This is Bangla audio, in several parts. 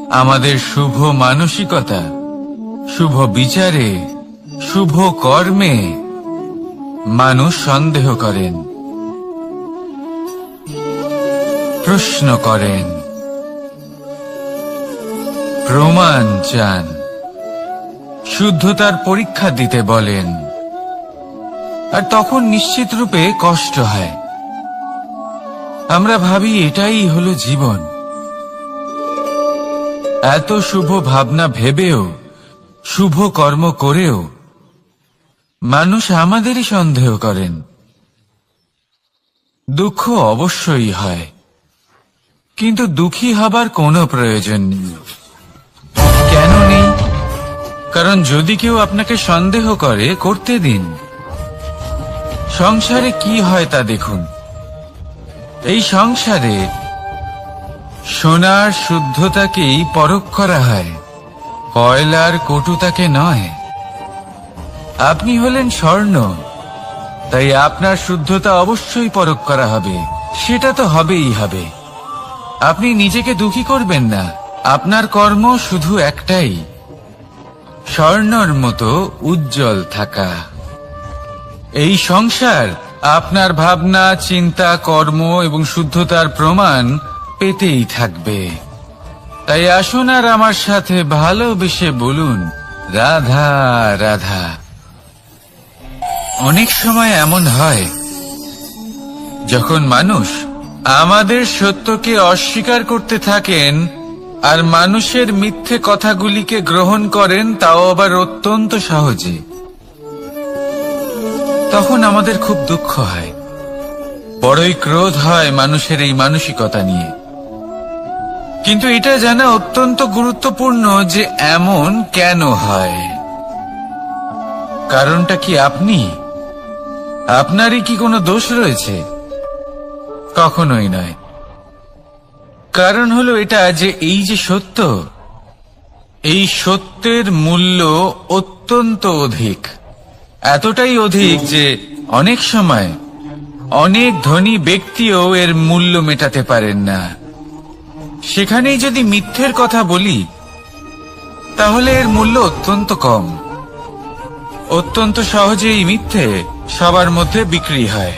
আমাদের শুভ মানসিকতা, শুভ বিচারে, শুভ কর্মে মানুষ সন্দেহ করেন, প্রশ্ন করেন, প্রমাণ চান, শুদ্ধতার পরীক্ষা দিতে বলেন। আর তখন নিশ্চিত রূপে কষ্ট হয়। আমরা ভাবি এটাই হলো জীবন। এত শুভ ভাবনা ভেবেও, শুভ কর্ম করেও মানুষ আমাদেরই সন্দেহ করেন। দুঃখ অবশ্যই হয়, কিন্তু দুঃখী হবার কোনো প্রয়োজন নেই। কেন নেই? কারণ যদি কেউ আপনাকে সন্দেহ করে, করতে দিন। সংসারে কি হয় তা দেখুন। এই সংসারে সোনার শুদ্ধতাকেই পরখ করা হয়, কয়লার কটুতাকে নয়। আপনি হলেন স্বর্ণ, তাই আপনার শুদ্ধতা অবশ্যই পরখ করা হবে। সেটা তো হবেই হবে। আপনি নিজেকে দুঃখী করবেন না। আপনার কর্ম শুধু একটাই, স্বর্ণর মতো উজ্জ্বল থাকা। এই সংসার আপনার ভাবনা, চিন্তা, কর্ম এবং শুদ্ধতার প্রমাণ পেতেই থাকবে। তাই আসুন আর আমার সাথে ভালোবেসে বলুন, রাধা রাধা। অনেক সময় এমন হয় যখন মানুষ আমাদের সত্যকে অস্বীকার করতে থাকেন আর মানুষের মিথ্যে কথাগুলিকে গ্রহণ করেন, তাও আবার অত্যন্ত সহজে। তখন আমাদের খুব দুঃখ হয়, বড়ই ক্রোধ হয় মানুষের এই মানসিকতা নিয়ে। কিন্তু এটা জানা অত্যন্ত গুরুত্বপূর্ণ যে এমন কেন হয়। কারণটা কি আপনি? আপনারই কি কোনো দোষ রয়েছে? কখনোই নয়। কারণ হলো এটা যে এই যে সত্য, এই সত্যের মূল্য অত্যন্ত অধিক। এতটাই অধিক যে অনেক সময় অনেক ধনী ব্যক্তিও এর মূল্য মেটাতে পারেন না। সেখানেই যদি মিথ্যের কথা বলি, তাহলে এর মূল্য অত্যন্ত কম। অত্যন্ত সহজেই মিথ্যে সবার মধ্যে বিক্রি হয়।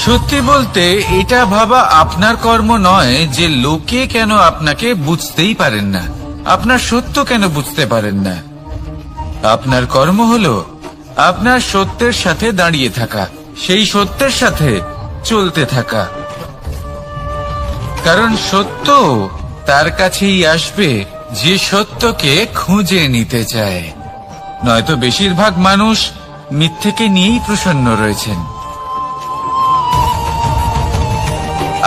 সত্যি বলতে এটা ভাবা আপনার কর্ম নয় যে লোকে কেন আপনাকে বুঝতেই পারেন না, আপনার সত্য কেন বুঝতে পারেন না। আপনার কর্ম হলো আপনার সত্যের সাথে দাঁড়িয়ে থাকা, সেই সত্যের সাথে চলতে থাকা। কারণ সত্য তার কাছেই আসবে যে সত্যকে খুঁজে নিতে চায়। নয়তো বেশিরভাগ মানুষ মিথ্যেকে নিয়েই প্রসন্ন রয়েছেন।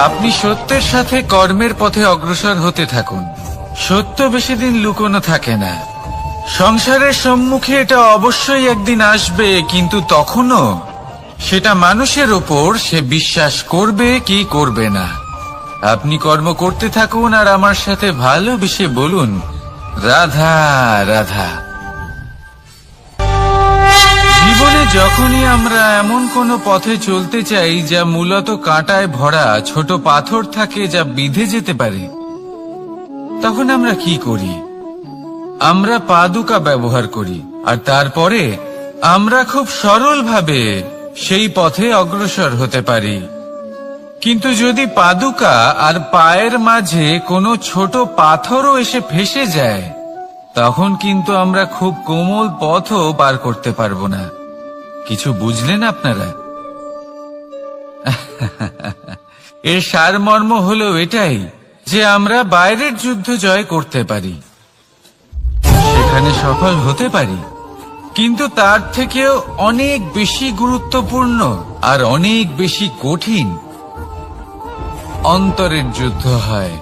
আপনি সত্যের সাথে কর্মের পথে অগ্রসর হতে থাকুন। সত্য বেশি দিন লুকোনো থাকে না। সংসারের সম্মুখে এটা অবশ্যই একদিন আসবে, কিন্তু তখনও সেটা মানুষের ওপর সে বিশ্বাস করবে কি করবে না। আপনি কর্ম করতে থাকুন আর আমার সাথে ভালোবেসে বলুন, রাধা রাধা। জীবনে যখনই আমরা এমন কোনো পথে চলতে চাই যা মূলত কাঁটায় ভরা ছোট পাথর থাকে, যা বিঁধে যেতে পারে, তখন আমরা কি করি? আমরা পাদুকা ব্যবহার করি, আর তারপরে আমরা খুব সরলভাবে সেই পথে অগ্রসর হতে পারি। কিন্তু যদি পাদুকা আর পায়ের মাঝে কোনো ছোট পাথরও এসে ফেসে যায়, তখন কিন্তু আমরা খুব কোমল পথও পার করতে পারবো না। কিছু বুঝলেন আপনারা? এর সারমর্ম হলো এটাই যে আমরা বাইরের যুদ্ধ জয় করতে পারি, সেখানে সফল হতে পারি, কিন্তু তার থেকেও অনেক বেশি গুরুত্বপূর্ণ আর অনেক বেশি কঠিন অন্তরের যুদ্ধ হয়।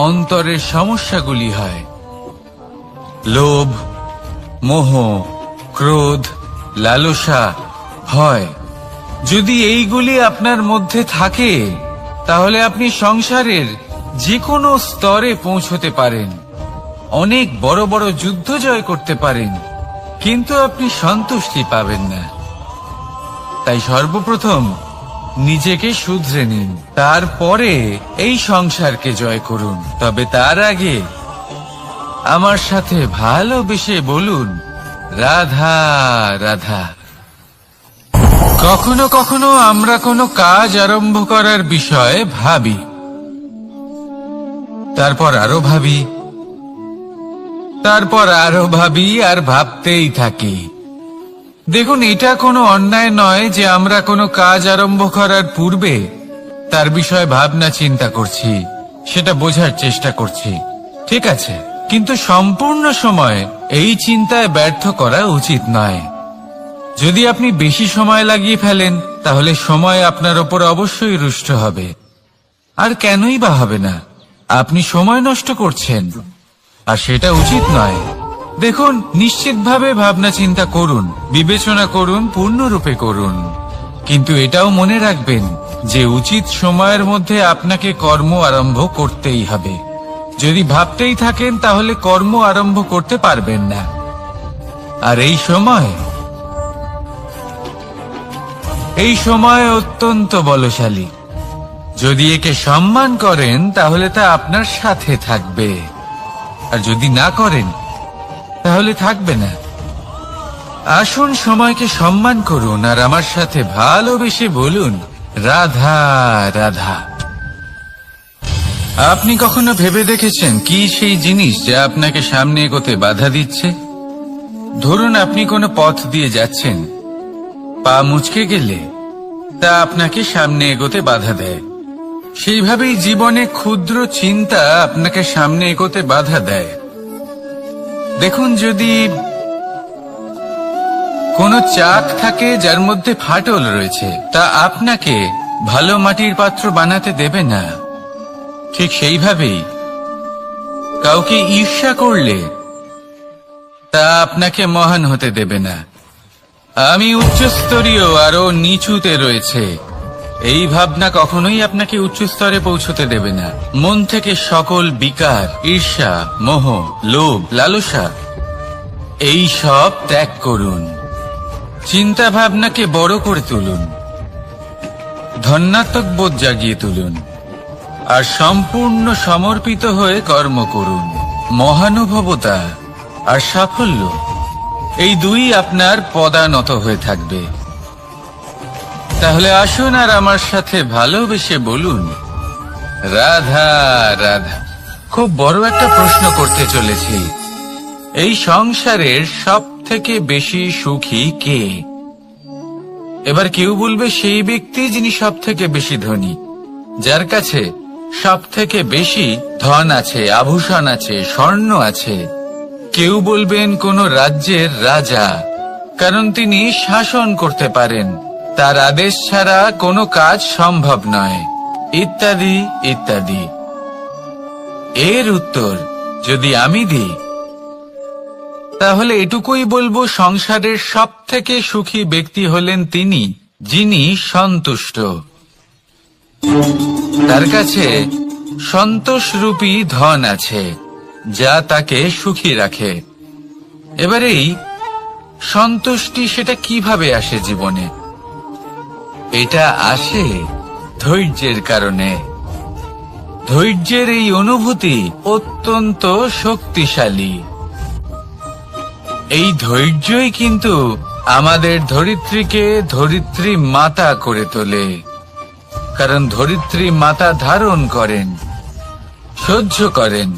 অন্তরের সমস্যাগুলি হয় লোভ, মোহ, ক্রোধ, লালসা, ভয়। যদি এইগুলি আপনার মধ্যে থাকে, তাহলে আপনি সংসারের যে কোনো স্তরে পৌঁছতে পারেন, অনেক বড় বড় যুদ্ধ জয় করতে পারেন, কিন্তু আপনি সন্তুষ্টি পাবেন না। তাই সর্বপ্রথম নিজেকে শুধরে নিন, তারপরে এই সংসারকে জয় করুন। তবে তার আগে আমার সাথে ভালোবেসে বলুন, রাধা রাধা। কখনো কখনো আমরা কোনো কাজ আরম্ভ করার বিষয়ে ভাবি, তারপর আরো ভাবি, তারপর আরো ভাবি, আর ভাবতেই থাকি। দেখুন, এটা কোনো অন্যায় নয় যে আমরা কোনো কাজ আরম্ভ করার পূর্বে তার বিষয়ে ভাবনা চিন্তা করছি, সেটা বোঝার চেষ্টা করছি, ঠিক আছে। কিন্তু সম্পূর্ণ সময় এই চিন্তায় ব্যর্থ করা উচিত নয়। যদি আপনি বেশি সময় লাগিয়ে ফেলেন, তাহলে সময় আপনার ওপর অবশ্যই রুষ্ট হবে। আর কেনই বা হবে না? আপনি সময় নষ্ট করছেন, আর সেটা উচিত নয়। দেখুন, নিশ্চিতভাবে ভাবনা চিন্তা করুন, বিবেচনা করুন, পূর্ণরূপে করুন, কিন্তু এটাও মনে রাখবেন যে উচিত সময়ের মধ্যে আপনাকে কর্ম আরম্ভ করতেই হবে। যদি ভাবতেই থাকেন, তাহলে কর্ম আরম্ভ করতে পারবেন না। আর এই সময় অত্যন্ত বলশালী। যদি একে সম্মান করেন, তাহলে তা আপনার সাথে থাকবে, আর যদি না করেন, তাহলে থাকবে না। আসুন সময়কে সম্মান করুন, আর আমার সাথে ভালোবেসে বলুন, রাধা রাধা। আপনি কখনো ভেবে দেখেছেন কি সেই জিনিস যা আপনাকে সামনে এগোতে বাধা দিচ্ছে? ধরুন, আপনি কোনো পথ দিয়ে যাচ্ছেন, পা মুচকে গেলে তা আপনাকে সামনে এগোতে বাধা দেয়। সেইভাবেই জীবনে ক্ষুদ্র চিন্তা আপনাকে সামনে এগোতে বাধা দেয়। দেখুন, যদি কোনো চাক থাকে যার মধ্যে ফাটল রয়েছে, তা আপনাকে ভালো মাটির পাত্র বানাতে দেবে না। ঠিক সেইভাবেই কাউকে ঈর্ষা করলে তা আপনাকে মহান হতে দেবে না। আমি উচ্চস্তরীয়, আরো নিচুতে রয়েছে, এই ভাবনা কখনোই আপনাকে উচ্চ স্তরে পৌঁছতে দেবে না। মন থেকে সকল বিকার, ঈর্ষা, মোহ, লোভ, লালসা এই সব ত্যাগ করুন। চিন্তা ভাবনাকে বড় করে তুলুন, ধন্যাত্মক বোধ জাগিয়ে তুলুন, আর সম্পূর্ণ সমর্পিত হয়ে কর্ম করুন। মহানুভবতা আর সাফল্য এই দুই আপনার পদানত হয়ে থাকবে। তাহলে আসুন আর আমার সাথে ভালোবেসে বলুন, রাধা রাধা। খুব বড় একটা প্রশ্ন করতে চলেছি, এই সংসারের সব থেকে বেশি সুখী কে? এবার কেউ বলবে সেই ব্যক্তি যিনি সব থেকে বেশি ধনী, যার কাছে সব থেকে বেশি ধন আছে, আভূষণ আছে, স্বর্ণ আছে। কেউ বলবেন কোন রাজ্যের রাজা, কারণ তিনি শাসন করতে পারেন, তার আদেশ ছাড়া কোনো কাজ সম্ভব নয়, ইত্যাদি ইত্যাদি। এর উত্তর যদি আমি দিই, তাহলে এটুকুই বলবো, সংসারের সব থেকে সুখী ব্যক্তি হলেন তিনি যিনি সন্তুষ্ট। তার কাছে সন্তোষরূপী ধন আছে, যা তাকে সুখী রাখে। এবার এই সন্তুষ্টি, সেটা কিভাবে আসে জীবনে? এটা আসে ধৈর্যের কারণে। ধৈর্যের এই অনুভূতি অত্যন্ত শক্তিশালী। এই ধৈর্যই কিন্তু আমাদের ধরিত্রীকে ধরিত্রী মাতা করে তোলে, কারণ ধরিত্রী মাতা ধারণ করেন, সহ্য করেন,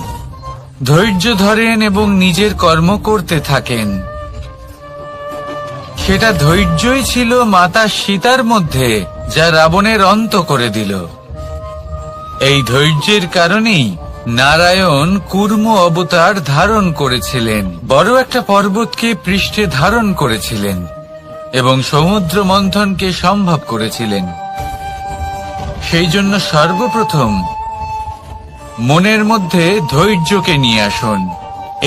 ধৈর্য ধরেন এবং নিজের কর্ম করতে থাকেন। সেটা ধৈর্যই ছিল মাতা সীতার মধ্যে, যা রাবণের অন্ত করে দিল। এই ধৈর্যের কারণেই নারায়ণ কুর্ম অবতার ধারণ করেছিলেন, বড় একটা পর্বতকে পৃষ্ঠে ধারণ করেছিলেন এবং সমুদ্র মন্থনকে সম্ভব করেছিলেন। সেই জন্য সর্বপ্রথম মনের মধ্যে ধৈর্যকে নিয়ে আসুন।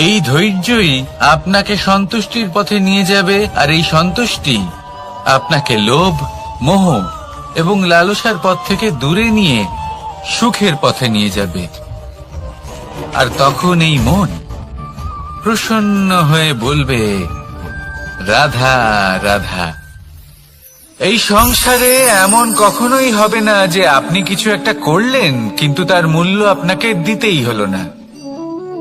এই ধৈর্যই আপনাকে সন্তুষ্টির পথে নিয়ে যাবে, আর এই সন্তুষ্টি আপনাকে লোভ, মোহ এবং লালসার পথ থেকে দূরে নিয়ে সুখের পথে নিয়ে যাবে। আর তখন এই মন প্রসন্ন হয়ে বলবে, রাধা রাধা। এই সংসারে এমন কখনোই হবে না যে আপনি কিছু একটা করলেন কিন্তু তার মূল্য আপনাকে দিতেই হলো না।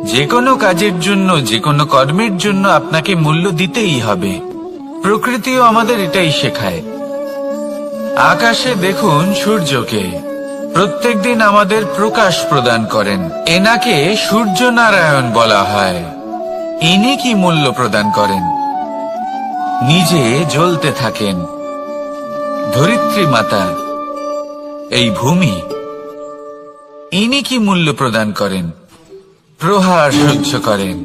যে কোনো কাজের জন্য, যে কোনো কর্মের জন্য আপনাকে মূল্য দিতেই হবে। প্রকৃতিও আমাদের এটাই শেখায়। আকাশে দেখুন সূর্যকে, প্রত্যেকদিন আমাদের প্রকাশ প্রদান করেন। এনাকে সূর্য নারায়ণ বলা হয়। ইনি কি মূল্য প্রদান করেন? নিজে জ্বলতে থাকেন। ধরিত্রী মাতা, এই ভূমি, ইনি কি মূল্য প্রদান করেন? প্রহার সহ্য করেন।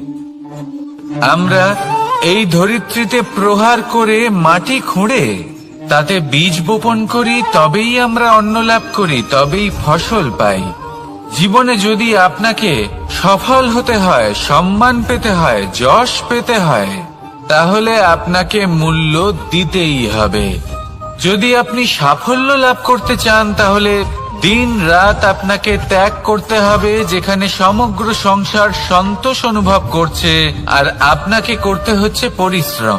আমরা এই ধরিত্রীতে প্রহার করে মাটি খুঁড়ে তাতে বীজ বপন করি, তবেই আমরা অন্ন লাভ করি, তবেই ফসল পাই। জীবনে যদি আপনাকে সফল হতে হয়, সম্মান পেতে হয়, যশ পেতে হয়, তাহলে আপনাকে মূল্য দিতেই হবে। যদি আপনি সাফল্য লাভ করতে চান, তাহলে দিন রাত আপনাকে ত্যাগ করতে হবে, যেখানে সমগ্র সংসার সন্তোষ অনুভব করছে আর আপনাকে করতে হচ্ছে পরিশ্রম।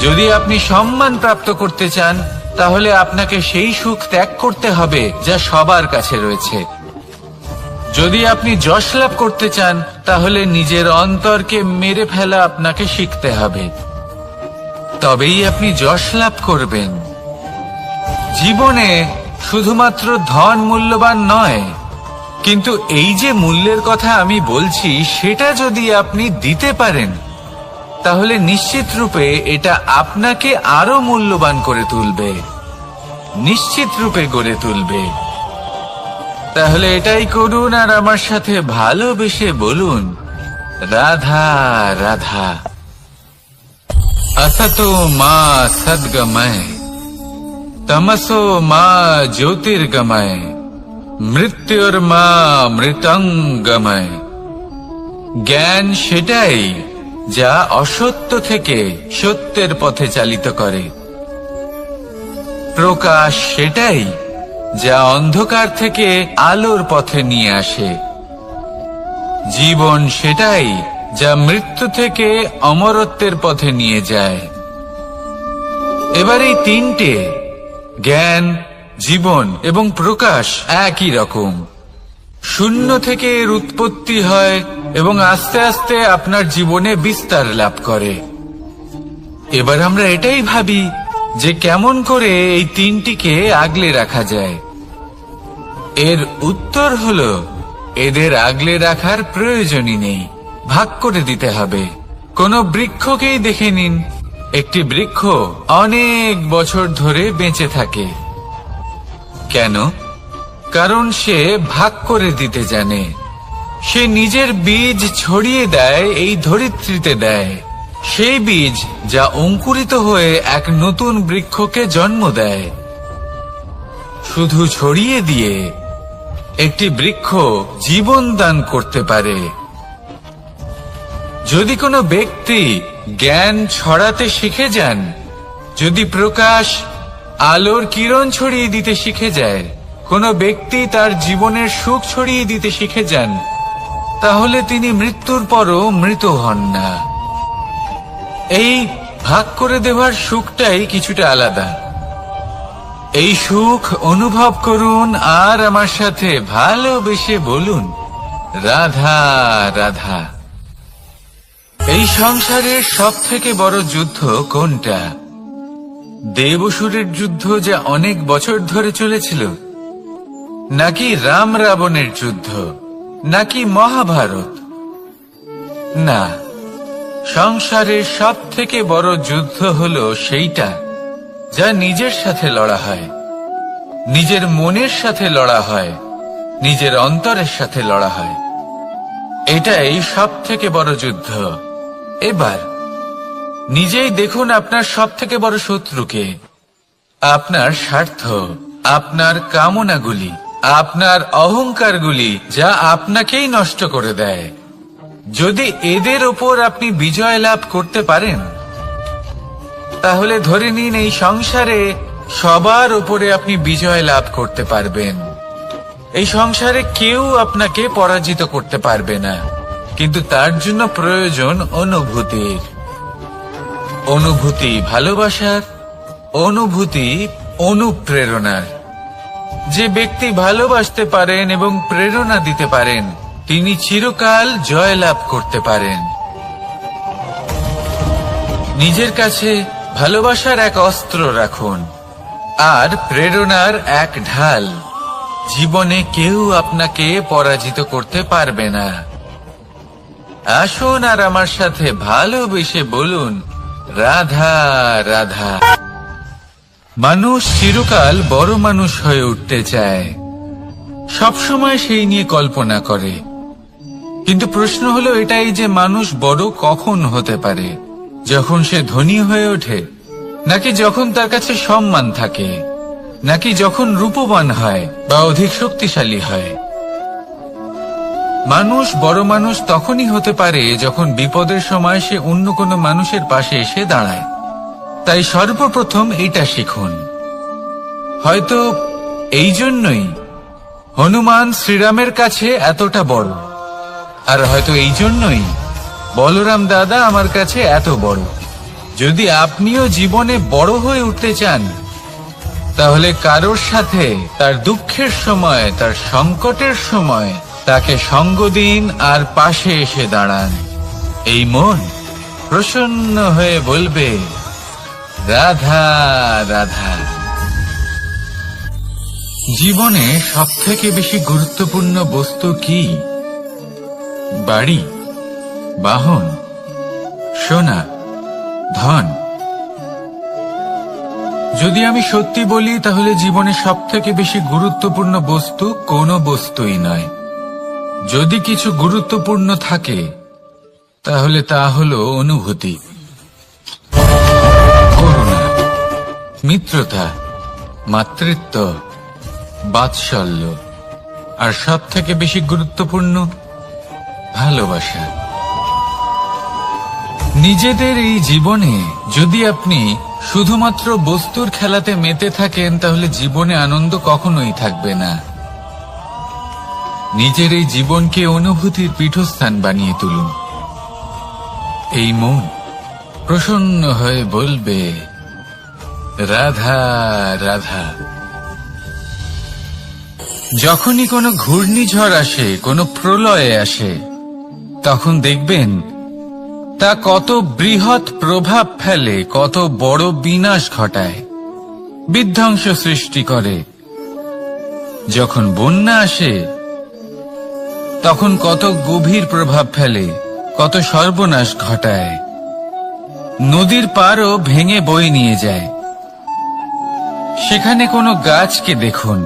যদি আপনি সম্মান প্রাপ্ত করতে চান, তাহলে আপনাকে সেই সুখ ত্যাগ করতে হবে যা সবার কাছে রয়েছে। যদি আপনি যশ লাভ করতে চান, তাহলে নিজের অন্তরকে মেরে ফেলা আপনাকে শিখতে হবে, তবেই আপনি যশ লাভ করবেন। জীবনে শুধুমাত্র ধন মূল্যবান নয়, কিন্তু এই যে মূল্যের কথা আমি বলছি, সেটা যদি আপনি দিতে পারেন, তাহলে নিশ্চিত রূপে এটা আপনাকে আরো মূল্যবান করে তুলবে, নিশ্চিত রূপে গড়ে তুলবে। তাহলে এটাই করুন আর আমার সাথে ভালোবেসে বলুন, রাধা রাধা। असतो मा सद्गमय, तमसो मा ज्योतिर्गमय, মৃত্যুর্মা মৃতঙ্গময়। জ্ঞান সেটাই যা অসত্য থেকে সত্যের পথে চালিত করে। প্রকাশ সেটাই যা অন্ধকার থেকে আলোর পথে নিয়ে আসে। জীবন সেটাই যা মৃত্যু থেকে অমরত্বের পথে নিয়ে যায়। এবার এই তিনটে, জ্ঞান, জীবন এবং প্রকাশ, একই রকম। শূন্য থেকে এর উৎপত্তি হয় এবং আস্তে আস্তে আপনার জীবনে বিস্তার লাভ করে। এবার আমরা এটাই ভাবি যে কেমন করে এই তিনটিকে আগলে রাখা যায়। এর উত্তর হলো, এদের আগলে রাখার প্রয়োজনই নেই, ভাগ করে দিতে হবে। কোন বৃক্ষকেই দেখে নিন, একটি বৃক্ষ অনেক বছর ধরে বেঁচে থাকে। কেন? কারণ সে ভাগ করে দিতে জানে। সে নিজের বীজ ছড়িয়ে দেয়, এই ধরিত্রীতে দেয়, সেই বীজ যা অঙ্কুরিত হয়ে এক নতুন বৃক্ষকে জন্ম দেয়। শুধু ছড়িয়ে দিয়ে একটি বৃক্ষ জীবন দান করতে পারে। যদি কোনো ব্যক্তি জ্ঞান ছড়াতে শিখে যান, যদি প্রকাশ, আলোর কিরণ ছড়িয়ে দিতে শিখে যায়, কোনো ব্যক্তি তার জীবনের সুখ ছড়িয়ে দিতে শিখে যান, তাহলে তিনি মৃত্যুর পরও মৃত হন না। এই ভাগ করে দেওয়ার সুখটাই কিছুটা আলাদা। এই সুখ অনুভব করুন আর আমার সাথে ভালোবেসে বলুন, রাধা রাধা। এই সংসারের সব থেকে বড় যুদ্ধ কোনটা? দেব-অসুরের যুদ্ধ যা অনেক বছর ধরে চলেছিল, নাকি রাম রাবণের যুদ্ধ, নাকি মহাভারত? না, সংসারের সব থেকে বড় যুদ্ধ হলো সেইটা যা নিজের সাথে লড়া হয়, নিজের মনের সাথে লড়া হয়, নিজের অন্তরের সাথে লড়া হয়। এটাই সব থেকে বড় যুদ্ধ। এবার নিজেই দেখুন আপনার সব থেকে বড় শত্রুকে। আপনার স্বার্থ, আপনার কামনাগুলি, আপনার অহংকারগুলি, যা আপনাকেই নষ্ট করে দেয়। যদি এদের ওপর আপনি বিজয় লাভ করতে পারেন, তাহলে ধরে নিন এই সংসারে সবার উপরে আপনি বিজয় লাভ করতে পারবেন। এই সংসারে কেউ আপনাকে পরাজিত করতে পারবে না, কিন্তু তার জন্য প্রয়োজন অনুভূতির। অনুভূতি ভালোবাসার, অনুভূতি অনুপ্রেরণার। যে ব্যক্তি ভালোবাসতে পারেন এবং প্রেরণা দিতে পারেন তিনি চিরকাল জয়লাভ করতে পারেন। নিজের কাছে ভালোবাসার এক অস্ত্র রাখুন আর প্রেরণার এক ঢাল। জীবনে কেউ আপনাকে পরাজিত করতে পারবে না। আসুন আর আমার সাথে ভালোবেসে বলুন, রাধা রাধা। মানুষ চিরকাল বড় মানুষ হয়ে উঠতে চায়, সবসময় সেই নিয়ে কল্পনা করে। কিন্তু প্রশ্ন হলো এটাই যে মানুষ বড় কখন হতে পারে? যখন সে ধনী হয়ে ওঠে, নাকি যখন তার কাছে সম্মান থাকে, নাকি যখন রূপবান হয় বা অধিক শক্তিশালী হয়? মানুষ বড় মানুষ তখনই হতে পারে যখন বিপদের সময় সে অন্য কোনো মানুষের পাশে এসে দাঁড়ায়। তাই সর্বপ্রথম এটা শিখুন। হয়তো এই জন্যই হনুমান শ্রীরামের কাছে এতটা বড়, আর হয়তো এই জন্যই বলরাম দাদা আমার কাছে এত বড়। যদি আপনিও জীবনে বড় হয়ে উঠতে চান, তাহলে কারোর সাথে তার দুঃখের সময়, তার সংকটের সময় তাকে সঙ্গ দিন আর পাশে এসে দাঁড়ান। এই মন প্রসন্ন হয়ে বলবে, রাধা রাধা। জীবনে সবথেকে বেশি গুরুত্বপূর্ণ বস্তু কি? বাড়ি, বাহন, সোনা, ধন? যদি আমি সত্যি বলি তাহলে জীবনে সবথেকে বেশি গুরুত্বপূর্ণ বস্তু কোনো বস্তুই নয়। যদি কিছু গুরুত্বপূর্ণ থাকে তাহলে তা হলো অনুভূতি, করুণা, মিত্রতা, মাতৃত্ব, বাৎসল্য, আর সবথেকে বেশি গুরুত্বপূর্ণ ভালোবাসা। নিজেদের এই জীবনে যদি আপনি শুধুমাত্র বস্তুর খেলাতে মেতে থাকেন তাহলে জীবনে আনন্দ কখনোই থাকবে না। নিজের এই জীবনকে অনুভূতির পীঠস্থান বানিয়ে তুলুন। এই মন প্রসন্ন হয়ে বলবে, রাধা রাধা। যখনই কোনো ঘূর্ণিঝড় আসে, কোনো প্রলয় আসে, তখন দেখবেন তা কত বৃহৎ প্রভাব ফেলে, কত বড় বিনাশ ঘটায়, বিধ্বংস সৃষ্টি করে। যখন বন্যা আসে তখন কত গভীর প্রভাব ফেলে, কত সর্বনাশ ঘটায়। নদীর পাড়ও ভেঙে বয়ে নিয়ে যায়। সেখানে কোনো গাছকে দেখুন,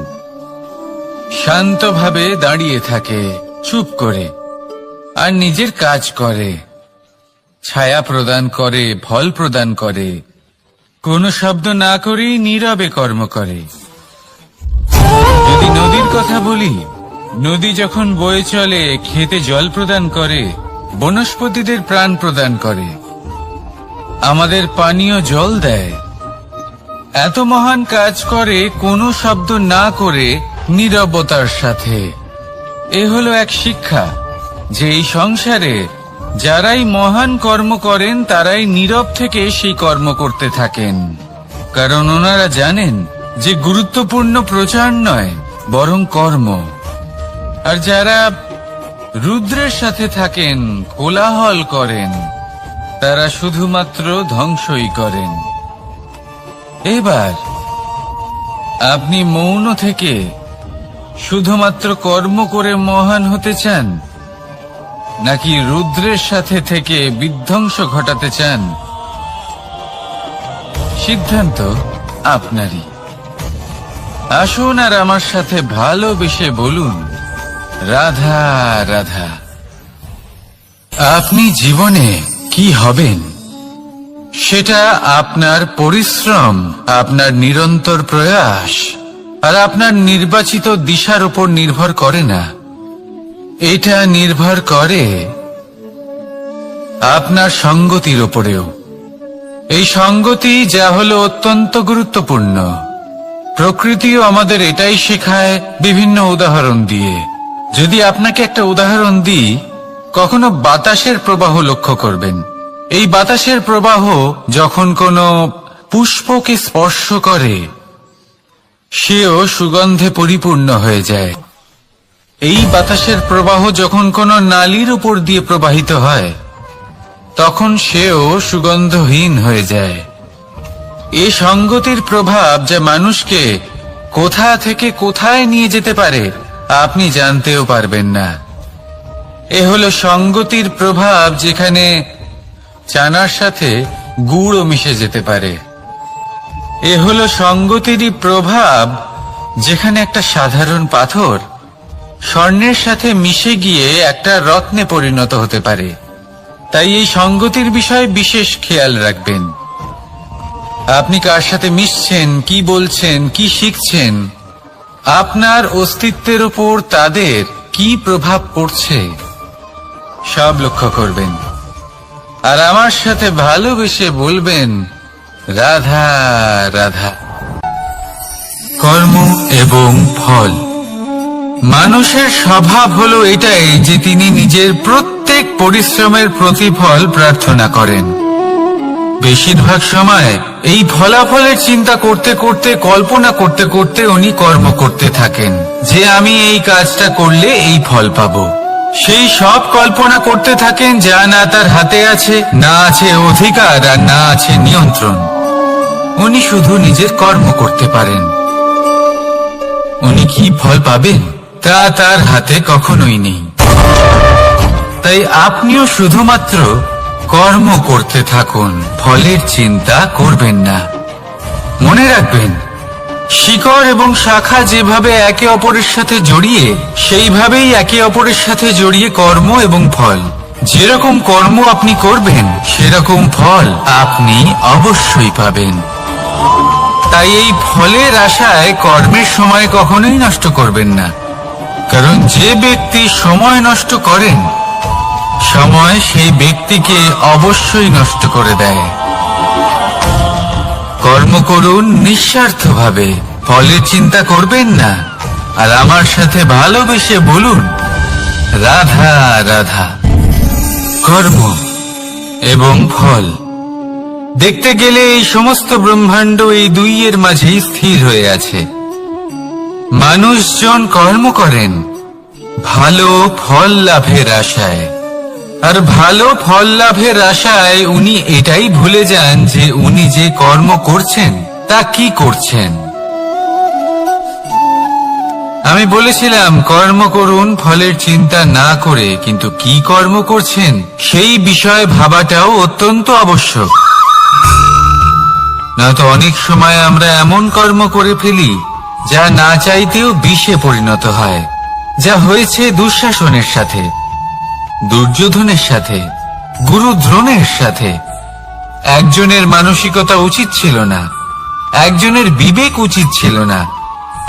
শান্তভাবে দাঁড়িয়ে থাকে, চুপ করে, আর নিজের কাজ করে, ছায়া প্রদান করে, ফল প্রদান করে, কোনো শব্দ না করেই নীরবে কর্ম করে। যদি নদীর কথা বলি, নদী যখন বয়ে চলে খেতে জল প্রদান করে, বনস্পতিদের প্রাণ প্রদান করে, আমাদের পানীয় জল দেয়। এত মহান কাজ করে কোনো শব্দ না করে, নীরবতার সাথে। এ হলো এক শিক্ষা যে এই সংসারে যারাই মহান কর্ম করেন তারাই নীরব থেকে সেই কর্ম করতে থাকেন, কারণ ওনারা জানেন যে গুরুত্বপূর্ণ প্রচার নয় বরং কর্ম। আর যারা রুদ্রের সাথে থাকেন, কোলাহল করেন, তারা শুধুমাত্র ধ্বংসই করেন। এবার আপনি মৌন থেকে শুধুমাত্র কর্ম করে মহান হতে চান, নাকি রুদ্রের সাথে থেকে বিধ্বংস ঘটাতে চান? সিদ্ধান্ত আপনারই। আসুন আর আমার সাথে ভালোবেসে বলুন, রাধা রাধা। আপনি জীবনে কি হবেন সেটা আপনার পরিশ্রম, আপনার নিরন্তর প্রয়াস আর আপনার নির্বাচিত দিশার উপর নির্ভর করে না। এটা নির্ভর করে আপনার সঙ্গতির উপরেও। এই সঙ্গতি যা হলো অত্যন্ত গুরুত্বপূর্ণ। প্রকৃতিও আমাদের এটাই শেখায় বিভিন্ন উদাহরণ দিয়ে। যদি আপনাকে একটা উদাহরণ দিই, কখনো বাতাসের প্রবাহ লক্ষ্য করবেন। এই বাতাসের প্রবাহ যখন কোনো পুষ্পকে স্পর্শ করে সেও সুগন্ধে পরিপূর্ণ হয়ে যায়। এই বাতাসের প্রবাহ যখন কোনো নালীর উপর দিয়ে প্রবাহিত হয় তখন সেও সুগন্ধহীন হয়ে যায়। এই সঙ্গতির প্রভাব যা মানুষকে কোথা থেকে কোথায় নিয়ে যেতে পারে আপনি জানতেও পারবেন না। এ হলো সঙ্গতির প্রভাব, যেখানে চানার সাথে গুড়ও মিশে যেতে পারে। এ হলো সঙ্গতিরই প্রভাব, যেখানে একটা সাধারণ পাথর স্বর্ণের সাথে মিশে গিয়ে একটা রত্নে পরিণত হতে পারে। তাই এই সঙ্গতির বিষয়ে বিশেষ খেয়াল রাখবেন। আপনি কার সাথে মিশছেন, কি বলছেন, কি শিখছেন, আপনার অস্তিত্বের উপর তাদের কি প্রভাব পড়ছে সব লক্ষ্য করবেন। আর আমার সাথে ভালোবেসে বলবেন, রাধা রাধা। কর্ম এবং ফল। মানুষের স্বভাব হলো এটাই যে তিনি নিজের প্রত্যেক পরিশ্রমের প্রতিফল প্রার্থনা করেন। বেশিরভাগ সময় এই ফলাফলের চিন্তা করতে করতে, কল্পনা করতে করতে উনি কর্ম করতে থাকেন যে আমি এই কাজটা করলে এই ফল পাবো। সেই সব কল্পনা করতে থাকেন যা না তার হাতে আছে, না আছে অধিকার, আর না আছে নিয়ন্ত্রণ। উনি শুধু নিজের কর্ম করতে পারেন। উনি কি ফল পাবেন তা তার হাতে কখনোই নেই। তাই আপনিও শুধুমাত্র কর্ম করতে থাকুন, ফলের চিন্তা করবেন না। মনে রাখবেন, শিকড় এবং শাখা যেভাবে একে অপরের সাথে জড়িয়ে, সেইভাবেই একে অপরের সাথে জড়িয়ে কর্ম এবং ফল। যেরকম কর্ম আপনি করবেন সেরকম ফল আপনি অবশ্যই পাবেন। তাই এই ফলের আশায় কর্মের সময় কখনোই নষ্ট করবেন না, কারণ যে ব্যক্তি সময় নষ্ট করেন সময় সেই ব্যক্তিকে অবশ্যই নষ্ট করে দেয়। কর্ম করুন নিঃস্বার্থভাবে, ফলের চিন্তা করবেন না। আর আমার সাথে ভালোবেসে বলুন, রাধা রাধা। কর্ম এবং ফল। দেখতে গেলে এই সমস্ত ব্রহ্মাণ্ড এই দুইয়ের মাঝেই স্থির হয়ে আছে। মানুষজন কর্ম করেন ভালো ফল লাভের আশায়, আর ভালো ফল লাভের আশায় উনি এটাই ভুলে যান যে উনি যে কর্ম করছেন তা কি করছেন। আমি বলেছিলাম কর্ম করুন ফলের চিন্তা না করে, কিন্তু কি কর্ম করছেন সেই বিষয়ে ভাবাটাও অত্যন্ত আবশ্যক। নয়তো অনেক সময় আমরা এমন কর্ম করে ফেলি যা না চাইতেও বিষে পরিণত হয়, যা হয়েছে দুঃশাসনের সাথে, দুর্যোধনের সাথে, গুরু দ্রোণের সাথে। একজনের মানসিকতা উচিত ছিল না, একজনের বিবেক উচিত ছিল না,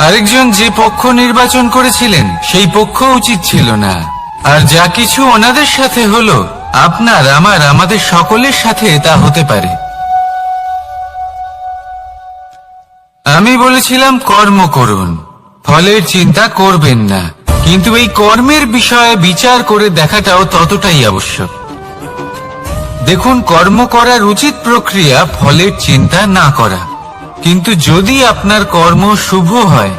আরেকজন যে পক্ষ নির্বাচন করেছিলেন সেই পক্ষ উচিত ছিল না। আর যা কিছু ওনাদের সাথে হলো, আপনার, আমার, আমাদের সকলের সাথে তা হতে পারে। আমি বলেছিলাম কর্ম করুন, ফলের চিন্তা করবেন না, কিন্তু এই কর্মের বিষয়ে বিচার করে দেখাটাও ততটাই আবশ্যক। দেখুন, কর্ম করার উচিত প্রক্রিয়া ফলের চিন্তা না করা, কিন্তু যদি আপনার কর্ম শুভ হয়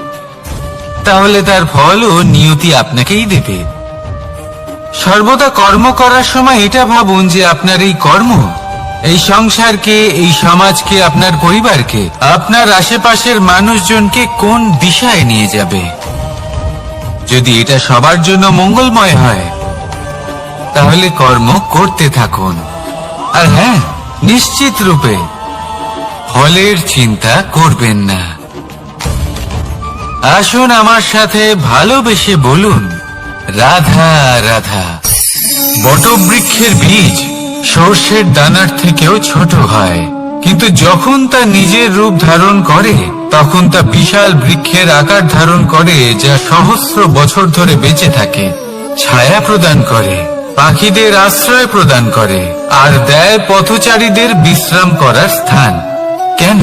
তাহলে তার ফলও নিয়তি আপনাকেই দেবে। সর্বদা কর্ম করার সময় এটা ভাবুন যে আপনার এই কর্ম এই সংসারকে, এই সমাজকে, আপনার পরিবারকে, আপনার আশেপাশের মানুষজনকে কোন দিশায় নিয়ে যাবে। যদি এটা সবার জন্য মঙ্গলময় হয় তাহলে কর্ম করতে থাকুন। আর হ্যাঁ, নিশ্চিত রূপে ফলের চিন্তা করবেন না। আসুন আমার সাথে ভালোবেসে বলুন, রাধা রাধা। বটবৃক্ষের বীজ সর্ষের দানার থেকেও ছোট হয়, কিন্তু যখন তা নিজের রূপ ধারণ করে তখন তা বিশাল বৃক্ষের আকার ধারণ করে, যা সহস্র বছর ধরে বেঁচে থাকে, ছায়া প্রদান করে, পাখিদের আশ্রয় প্রদান করে, আর দেয় পথচারীদের বিশ্রাম করার স্থান। কেন?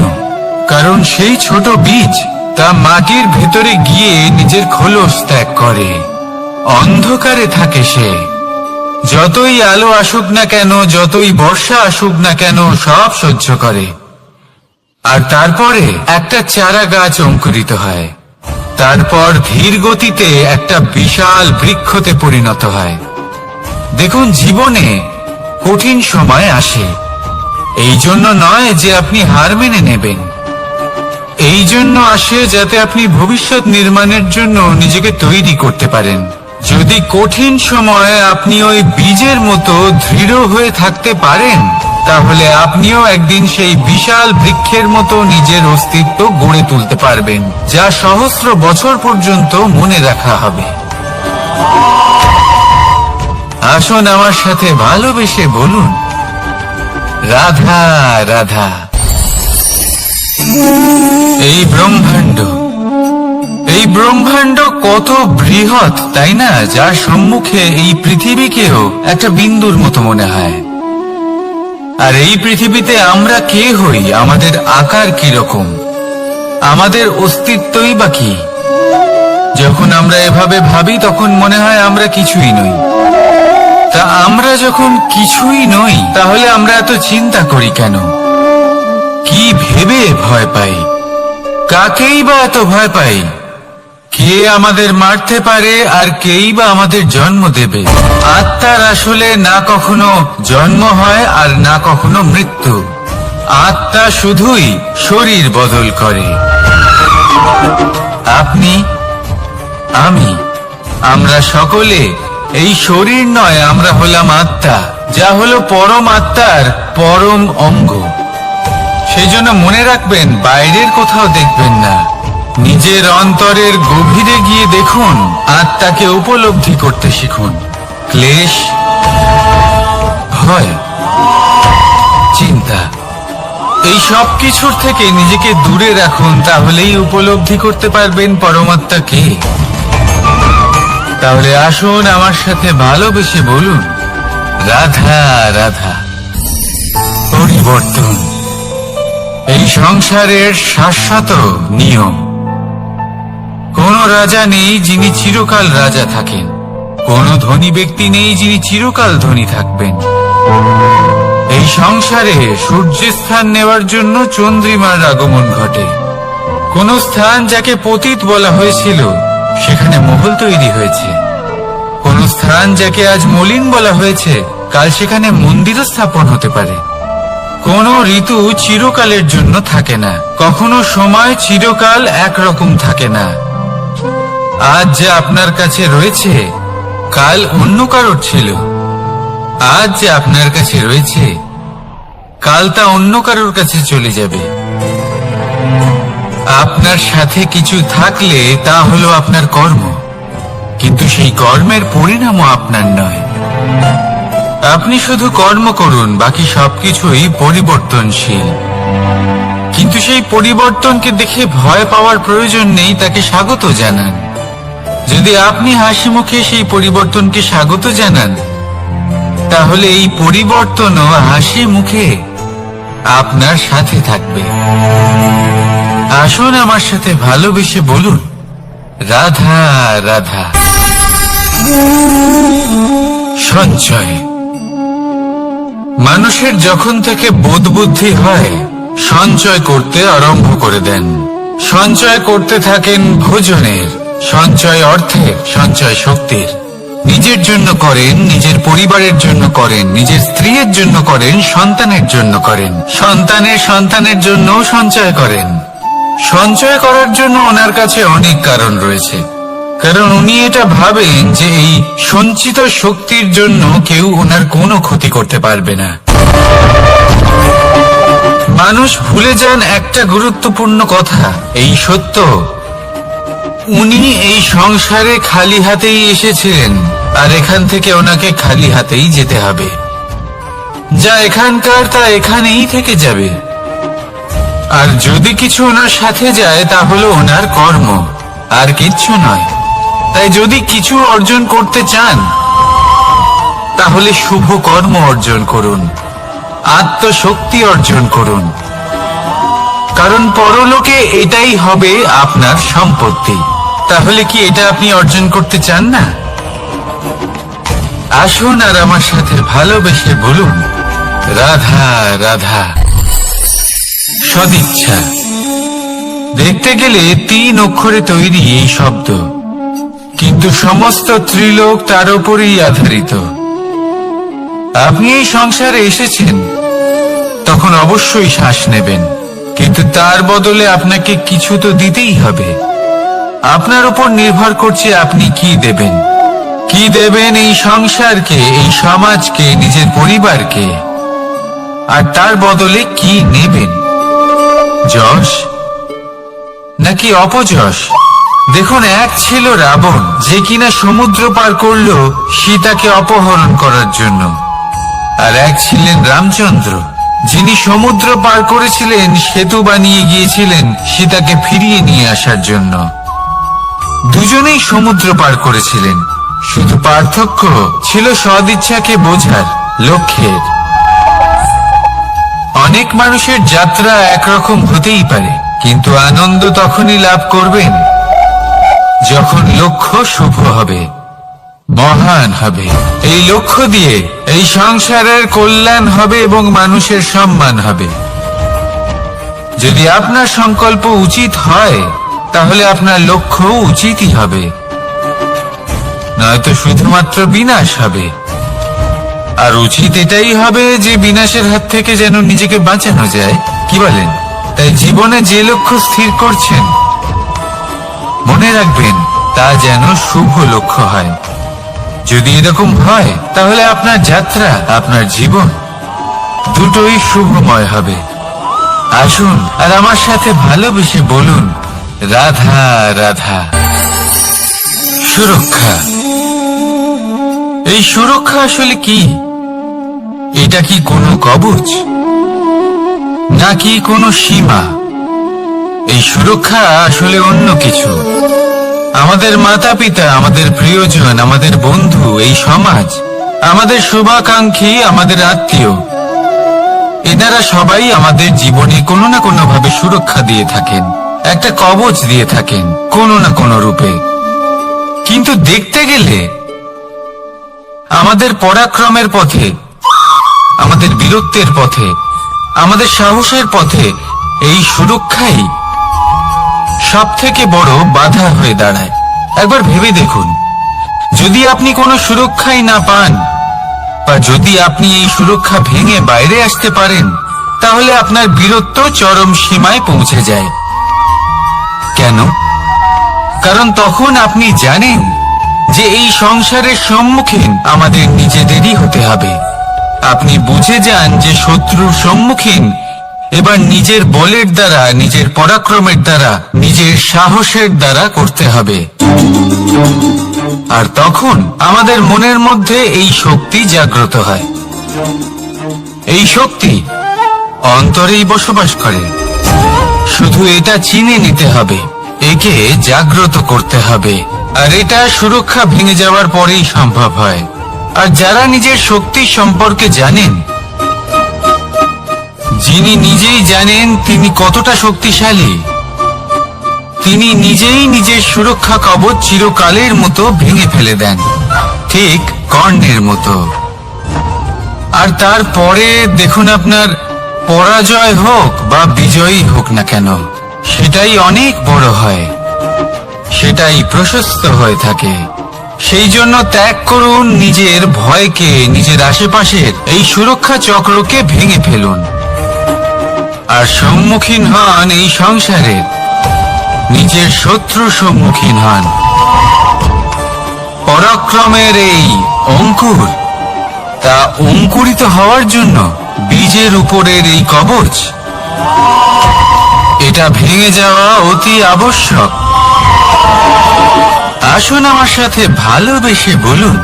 কারণ সেই ছোট বীজ তা মাটির ভেতরে গিয়ে নিজের খোলস ত্যাগ করে। অন্ধকারে থাকে সে, যতই আলো আসুক না কেন, যতই বর্ষা আসুক না কেন, সব সহ্য করে। আর তারপরে একটা চারা গাছ অঙ্কুরিত হয়, তারপর ধীর গতিতে একটা বিশাল বৃক্ষতে পরিণত হয়। দেখুন, জীবনে কঠিন সময় আসে, এই জন্য নয় যে আপনি হার মেনে নেবেন, এই জন্য আসে যাতে আপনি ভবিষ্যৎ নির্মাণের জন্য নিজেকে তৈরি করতে পারেন। যদি কঠিন সময়ে আপনি ওই বীজের মতো দৃঢ় হয়ে থাকতে পারেন, তাহলে আপনিও একদিন সেই বিশাল বৃক্ষের মতো নিজের অস্তিত্ব গড়ে তুলতে পারবেন, যা সহস্র বছর পর্যন্ত মনে রাখা হবে। আসুন আমার সাথে ভালোবেসে বলুন, রাধা রাধা। এই ব্রহ্মাণ্ড কত বৃহৎ, তাই না? যার সম্মুখে এই পৃথিবীকেও একটা বিন্দুর মতো মনে হয়। আর এই পৃথিবীতে আমরা কে হই, আমাদের আকার কিরকম, আমাদের অস্তিত্বই বা কি? যখন আমরা এভাবে ভাবি তখন মনে হয় আমরা কিছুই নই। তা আমরা যখন কিছুই নই, তাহলে আমরা এত চিন্তা করি কেন? কি ভেবে ভয় পাই? কাকেই বা এত ভয় পাই? কে আমাদের মারতে পারে আর কেই বা আমাদের জন্ম দেবে? আত্মার আসলে না কখনো জন্ম হয় আর না কখনো মৃত্যু। আত্মা শুধুই শরীর বদল করে। আপনি, আমি, আমরা সকলে এই শরীর নয়, আমরা হলাম আত্মা, যা হলো পরম আত্মার পরম অঙ্গ। সেই জন্য মনে রাখবেন, বাইরের কোথাও দেখবেন না, নিজের অন্তরের গভীরে গিয়ে দেখুন, আত্মাকে উপলব্ধি করতে শিখুন। ক্লেশ, ভয়, চিন্তা, এই সব কিছুর থেকে নিজেকে দূরে রাখুন, তাহলেই উপলব্ধি করতে পারবেন পরমাত্মাকে। তাহলে আসুন আমার সাথে ভালোবেসে বলুন, রাধা রাধা। পরিবর্তন এই সংসারের শাশ্বত নিয়ম। কোন রাজা নেই যিনি চিরকাল রাজা থাকেন, কোন ধনী ব্যক্তি নেই যিনি চিরকাল ধনী থাকবেন। এই সংসারে সূর্যের স্থান নেওয়ার জন্য চন্দ্রিমার আগমন ঘটে। কোন স্থান যাকে পতিত বলা হয়েছিল, সেখানে মহল তৈরি হয়েছে। কোন স্থান যাকে আজ মলিন বলা হয়েছে, কাল সেখানে মন্দিরও স্থাপন হতে পারে। কোন ঋতু চিরকালের জন্য থাকে না, কখনো সময় চিরকাল একরকম থাকে না। আজ যা আপনার কাছে রয়েছে, কাল অন্য কারোর ছিল। আজ যা আপনার কাছে রয়েছে, কাল তা অন্য কারোর কাছে চলে যাবে। আপনার সাথে কিছু থাকলে তা হলো আপনার কর্ম, কিন্তু সেই কর্মের পরিণামও আপনার নয়। আপনি শুধু কর্ম করুন, বাকি সবকিছুই পরিবর্তনশীল। কিন্তু সেই পরিবর্তনকে দেখে ভয় পাওয়ার প্রয়োজন নেই, তাকে স্বাগত জানান। যদি আপনি হাসি মুখে সেই পরিবর্তনকে স্বাগত জানান, তাহলে এই পরিবর্তনও হাসি মুখে আপনার সাথে থাকবে। আসুন আমার সাথে ভালোবেসে বলুন, রাধা রাধা। সঞ্চয় মানুষের যখন থেকে বোধ বুদ্ধি হয়, সঞ্চয় করতে আরম্ভ করে দেন। সঞ্চয় করতে থাকেন ভোজনের, সঞ্চয় অর্থের, সঞ্চয় শক্তির। নিজের জন্য করেন, নিজের পরিবারের জন্য করেন, নিজের স্ত্রীর জন্য করেন, সন্তানের জন্য করেন, সন্তানের সন্তানের জন্য সঞ্চয় করেন। সঞ্চয় করার জন্য ওনার কাছে অনেক কারণ রয়েছে, কারণ উনি এটা ভাবেন যে এই সঞ্চিত শক্তির জন্য কেউ ওনার কোনো ক্ষতি করতে পারবে না। মানুষ ভুলে যান একটা গুরুত্বপূর্ণ কথা, এই সত্য, উনি এই সংসারে খালি হাতেই এসেছিলেন, আর এখান থেকে ওনাকে খালি হাতেই যেতে হবে। যা এখানকার তা এখানেই থেকে যাবে। আর যদি কিছু ওনার সাথে যায়, তা হলো ওনার কর্ম, আর কিচ্ছু নয়। তাই যদি কিছু অর্জন করতে চান, তাহলে শুভ কর্ম অর্জন করুন, আত্মশক্তি অর্জন করুন, কারণ পরলোকে এটাই হবে আপনার সম্পত্তি। তাহলে কি এটা আপনি অর্জন করতে চান না? আসুন আর আমার সাথে ভালোবেসে বলুন, রাধা রাধা। সদিচ্ছা। দেখতে গেলে 3 অক্ষরে তৈরি এই শব্দ, কিন্তু সমস্ত ত্রিলোক তার উপরেই আধারিত। আপনি এই সংসারে এসেছেন, তখন অবশ্যই শ্বাস নেবেন, কিন্তু তার বদলে আপনাকে কিছু তো দিতেই হবে। আপনার উপর নির্ভর করছে আপনি কি দেবেন। কি দেবেন এই সংসারকে, এই সমাজকে, নিজের পরিবারকে, আর তার বদলে কি নেবেন? যশ নাকি অপযশ? দেখুন, এক ছিল রাবণ, যে কিনা সমুদ্র পার করল সীতাকে অপহরণ করার জন্য, আর এক ছিলেন রামচন্দ্র, যিনি সমুদ্র পার করেছিলেন, সেতু বানিয়ে গিয়েছিলেন সীতাকে ফিরিয়ে নিয়ে আসার জন্য। দুজনেই সমুদ্র পার করেছিলেন, শুধু পার্থক্য ছিল সদিচ্ছাকে বোঝার, লক্ষ্যের। অনেক মানুষের যাত্রা একরকম হতেই পারে, কিন্তু আনন্দ তখনই লাভ করবেন যখন লক্ষ্য শুভ হবে, মহান হবে। এই লক্ষ্য দিয়ে এই সংসারের কল্যাণ হবে এবং মানুষের সম্মান হবে। যদি আপনার সংকল্প উচিত হয়, তাহলে আপনার লক্ষ্য উচিতই হবে, নয়তো শুধুমাত্র বিনাশ হবে। আর উচিত এটাই হবে যে বিনাশের হাত থেকে যেন নিজেকে বাঁচানো যায়, কি বলেন? তাই জীবনে যে লক্ষ্য স্থির করছেন, মনে রাখবেন তা যেন শুভ লক্ষ্য হয়। যদি এরকম হয়, তাহলে আপনার যাত্রা, আপনার জীবন দুটোই শুভময় হবে। আসুন আর আমার সাথে ভালোবেসে বলুন, রাধা রাধা। সুরক্ষা। এই সুরক্ষা আসলে কি? এটা কি কোনো কবচ, নাকি কোনো সীমা? এই সুরক্ষা আসলে অন্য কিছু। আমাদের মাতা পিতা, আমাদের প্রিয়জন, আমাদের বন্ধু, এই সমাজ, আমাদের শুভাকাঙ্ক্ষী, আমাদের আত্মীয়, এনারা সবাই আমাদের জীবনে কোনো না কোনো ভাবে সুরক্ষা দিয়ে থাকেন, একটা কবচ দিয়ে থাকেন কোনো না কোনো রূপে। কিন্তু দেখতে গেলে আমাদের পরাক্রমের পথে, আমাদের বীরত্বের পথে, আমাদের সাহসের পথে এই সুরক্ষাই সব থেকে বড় বাধা হয়ে দাঁড়ায়। একবার ভেবে দেখুন, যদি আপনি কোনো সুরক্ষাই না পান, বা যদি আপনি এই সুরক্ষা ভেঙে বাইরে আসতে পারেন, তাহলে আপনার বীরত্ব চরম সীমায় পৌঁছে যায়। কেন? কারণ তখন আপনি জানেন যে এই সংসারের সম্মুখীন আমাদের নিজেদেরই হতে হবে। আপনি বুঝে যান যে শত্রুর সম্মুখীন এবার নিজের বলের দ্বারা, নিজের পরাক্রমের দ্বারা, নিজের সাহসের দ্বারা করতে হবে। আর তখন আমাদের মনের মধ্যে এই শক্তি জাগ্রত হয়। এই শক্তি অন্তরেই বসবাস করে, শুধু এটা চিনে নিতে হবে, একে জাগ্রত করতে হবে। আর এটা সুরক্ষা ভেঙে যাওয়ার পরেই সম্ভব হয়। আর যারা নিজের শক্তি সম্পর্কে জানেন, যিনি নিজেই জানেন তিনি কতটা শক্তিশালী, তিনি নিজেই নিজের সুরক্ষা কবচ চিরকালের মতো ভেঙে ফেলে দেন, ঠিক কর্ণের মতো। আর তারপরে দেখুন, আপনার পরাজয় হোক বা বিজয়ী হোক না কেন, সেটাই অনেক বড় হয়, সেটাই প্রশস্ত হয়ে থাকে। সেই জন্য ত্যাগ করুন নিজের ভয়কে, নিজের আশেপাশের এই সুরক্ষা চক্রকে ভেঙে ফেলুন, আর সম্মুখীন হন এই সংসারের নিজের শত্রু সম্মুখীন হন। পরাক্রমের এই অঙ্কুর, তা অঙ্কুরিত হওয়ার জন্য বীজের উপরের এই কবচ, এটা ভেঙে যাওয়া অতি আবশ্যক। আসুন আমার সাথে ভালোবেসে বলুন,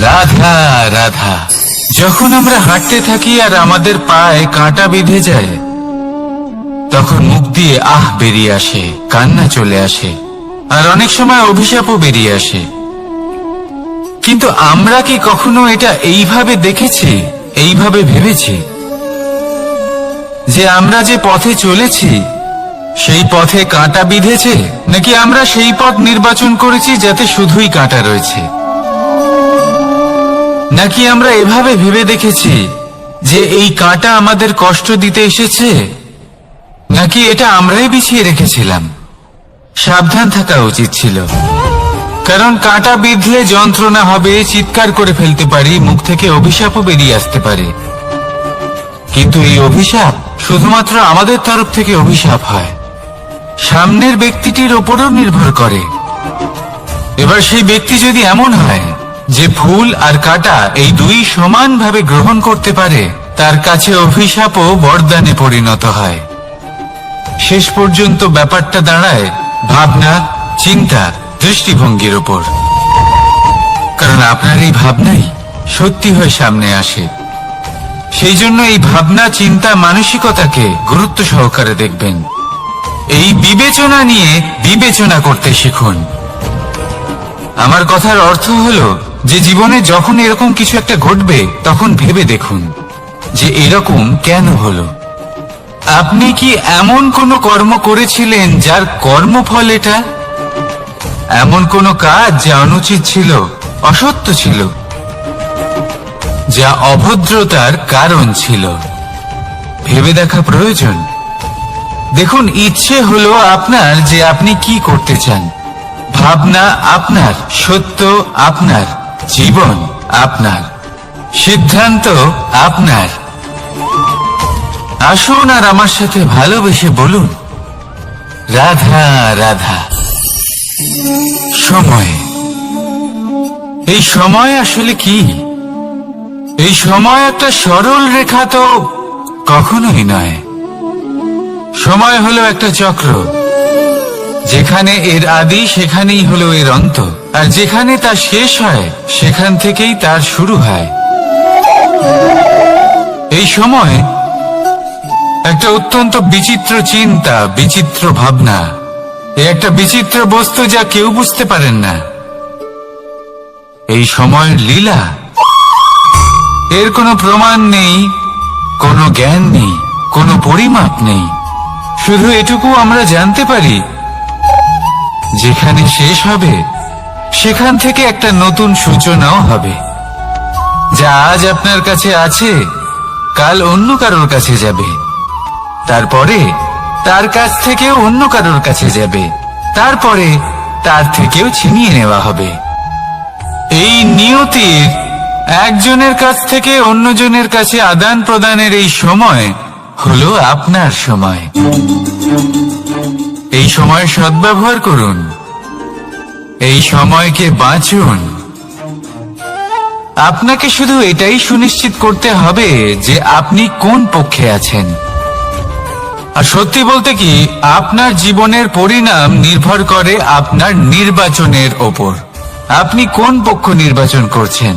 রাধা রাধা। যখন আমরা হাঁটতে থাকি আর আমাদের পায়ে কাঁটা বেঁধে যায়, তখন মুখ দিয়ে আহ বেরিয়ে আসে, কান্না চলে আসে, আর অনেক সময় অভিশাপও বেরিয়ে আসে। কিন্তু আমরা কি কখনো এটা এইভাবে দেখেছি, এইভাবে ভেবেছি যে আমরা যে পথে চলেছি সেই পথে কাঁটা বিঁধেছে, নাকি আমরা সেই পথ নির্বাচন করেছি যাতে শুধুই কাঁটা রয়েছে? নাকি আমরা এভাবে ভেবে দেখেছি যে এই কাঁটা আমাদের কষ্ট দিতে এসেছে, নাকি এটা আমরাই বিছিয়ে রেখেছিলাম? সাবধান থাকা উচিত ছিল, কারণ কাঁটা বিঁধলে যন্ত্রণা হবে, চিৎকার করে ফেলতে পারি, মুখ থেকে অভিশাপও বেরিয়ে আসতে পারে। কিন্তু এই অভিশাপ শুধুমাত্র আমাদের তরফ থেকে অভিশাপ হয়, সামনের ব্যক্তিটির ওপরও নির্ভর করে। এবার সেই ব্যক্তি যদি এমন হয় যে ফুল আর কাঁটা এই দুই সমানভাবে গ্রহণ করতে পারে, তার কাছে অভিশাপও বরদানে পরিণত হয়। শেষ পর্যন্ত ব্যাপারটা দাঁড়ায় ভাবনা, চিন্তা, দৃষ্টিভঙ্গির ওপর। কারণ আপনার এই ভাবনাই সত্যি হয়ে সামনে আসে। সেই জন্য এই ভাবনা, চিন্তা, মানসিকতাকে গুরুত্ব সহকারে দেখবেন। এই বিবেচনা নিয়ে বিবেচনা করতে শিখুন। আমার কথার অর্থ হলো যে জীবনে যখন এরকম কিছু একটা ঘটবে, তখন ভেবে দেখুন যে এরকম কেন হলো। আপনি কি এমন কোনো কর্ম করেছিলেন যার কর্মফল এটা? এমন কোনো কাজ যা অনুচিত ছিল, অসত্য ছিল, যা অভদ্রতার কারণ ছিল? ভেবে দেখা প্রয়োজন। দেখুন, ইচ্ছে হলো আপনার যে আপনি কি করতে চান, ভাবনা আপনার, সত্য আপনার, জীবন আপনার, সিদ্ধান্ত আপনার। আসুন আর আমার সাথে ভালোবেসে বলুন, রাধা রাধা। সময়। এই সময় আসলে কি? এই সময় একটা সরল রেখা তো কখনোই নয়। সময় হলো একটা চক্র, যেখানে এর আদি সেখানেই হলো এর অন্ত, আর যেখানে তা শেষ হয় সেখান থেকেই তার শুরু হয়। এই সময় একটা অত্যন্ত বিচিত্র চিন্তা, বিচিত্র ভাবনা, একটা বিচিত্র বস্তু যা কেউ বুঝতে পারেন না। এই সময়ের লীলা, এর কোনো প্রমাণ নেই, কোনো জ্ঞান নেই, কোনো পরিমাপ নেই। শুধু এটুকু আমরা জানতে পারি, যেখানে শেষ হবে সেখান থেকে একটা নতুন সূচনাও হবে। যা আজ আপনার কাছে আছে, কাল অন্য কারোর কাছে যাবে, তারপরে তার কাছ থেকেও অন্য কারোর কাছে যাবে, তারপরে তার থেকেও ছিনিয়ে নেওয়া হবে। এই নিয়তির একজনের কাছ থেকে অন্যজনের কাছে আদান প্রদানের এই সময় হলো আপনার সময়। এই সময় সদ্ব্যবহার করুন, এই সময়কে বাঁচুন। আপনাকে শুধু এটাই সুনিশ্চিত করতে হবে যে আপনি কোন পক্ষে আছেন। আর সত্যি বলতে কি, আপনার জীবনের পরিণাম নির্ভর করে আপনার নির্বাচনের ওপর। আপনি কোন পক্ষ নির্বাচন করছেন।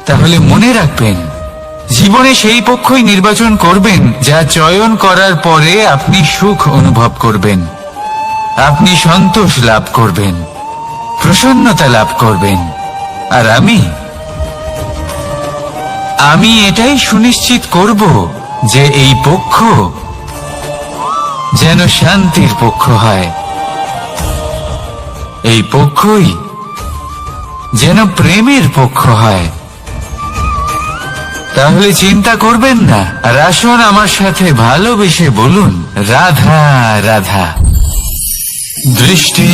তাহলে মনে রাখবেন, জীবনে সেই পক্ষই নির্বাচন করবেন যা চয়ন করার পরে আপনি সুখ অনুভব করবেন, আপনি সন্তোষ লাভ করবেন, প্রসন্নতা লাভ করবেন। আর আমি এটাই সুনিশ্চিত করব যে এই পক্ষ যেন শান্তির পক্ষ হয়, এই পক্ষই যেন প্রেমের পক্ষ হয়। তাহলে চিন্তা করবেন না, আর আসুন আমার সাথে ভালোবেসে বলুন, রাধা রাধা। দৃষ্টি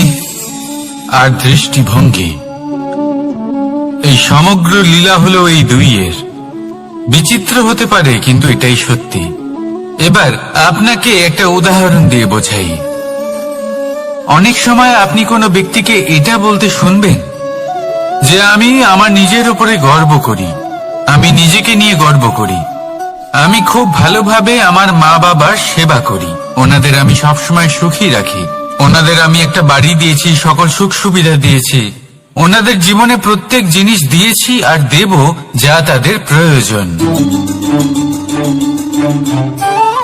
আর দৃষ্টিভঙ্গি, এই সমগ্র লীলা হলো এই দুইয়ের। বিচিত্র হতে পারে, কিন্তু এটাই সত্যি। এবার আপনাকে একটা উদাহরণ দিয়ে বোঝাই। অনেক সময় আপনি কোনো ব্যক্তিকে এটা বলতে শুনবেন যে আমি আমার নিজের উপরে গর্ব করি, আমি নিজেকে নিয়ে গর্ব করি, আমি খুব ভালোভাবে আমার মা বাবার সেবা করি, ওনাদের আমি সবসময় সুখী রাখি, ওনাদের আমি একটা বাড়ি দিয়েছি, সকল সুখ সুবিধা দিয়েছি, ওনাদের জীবনে প্রত্যেক জিনিস দিয়েছি আর দেব যা তাদের প্রয়োজন।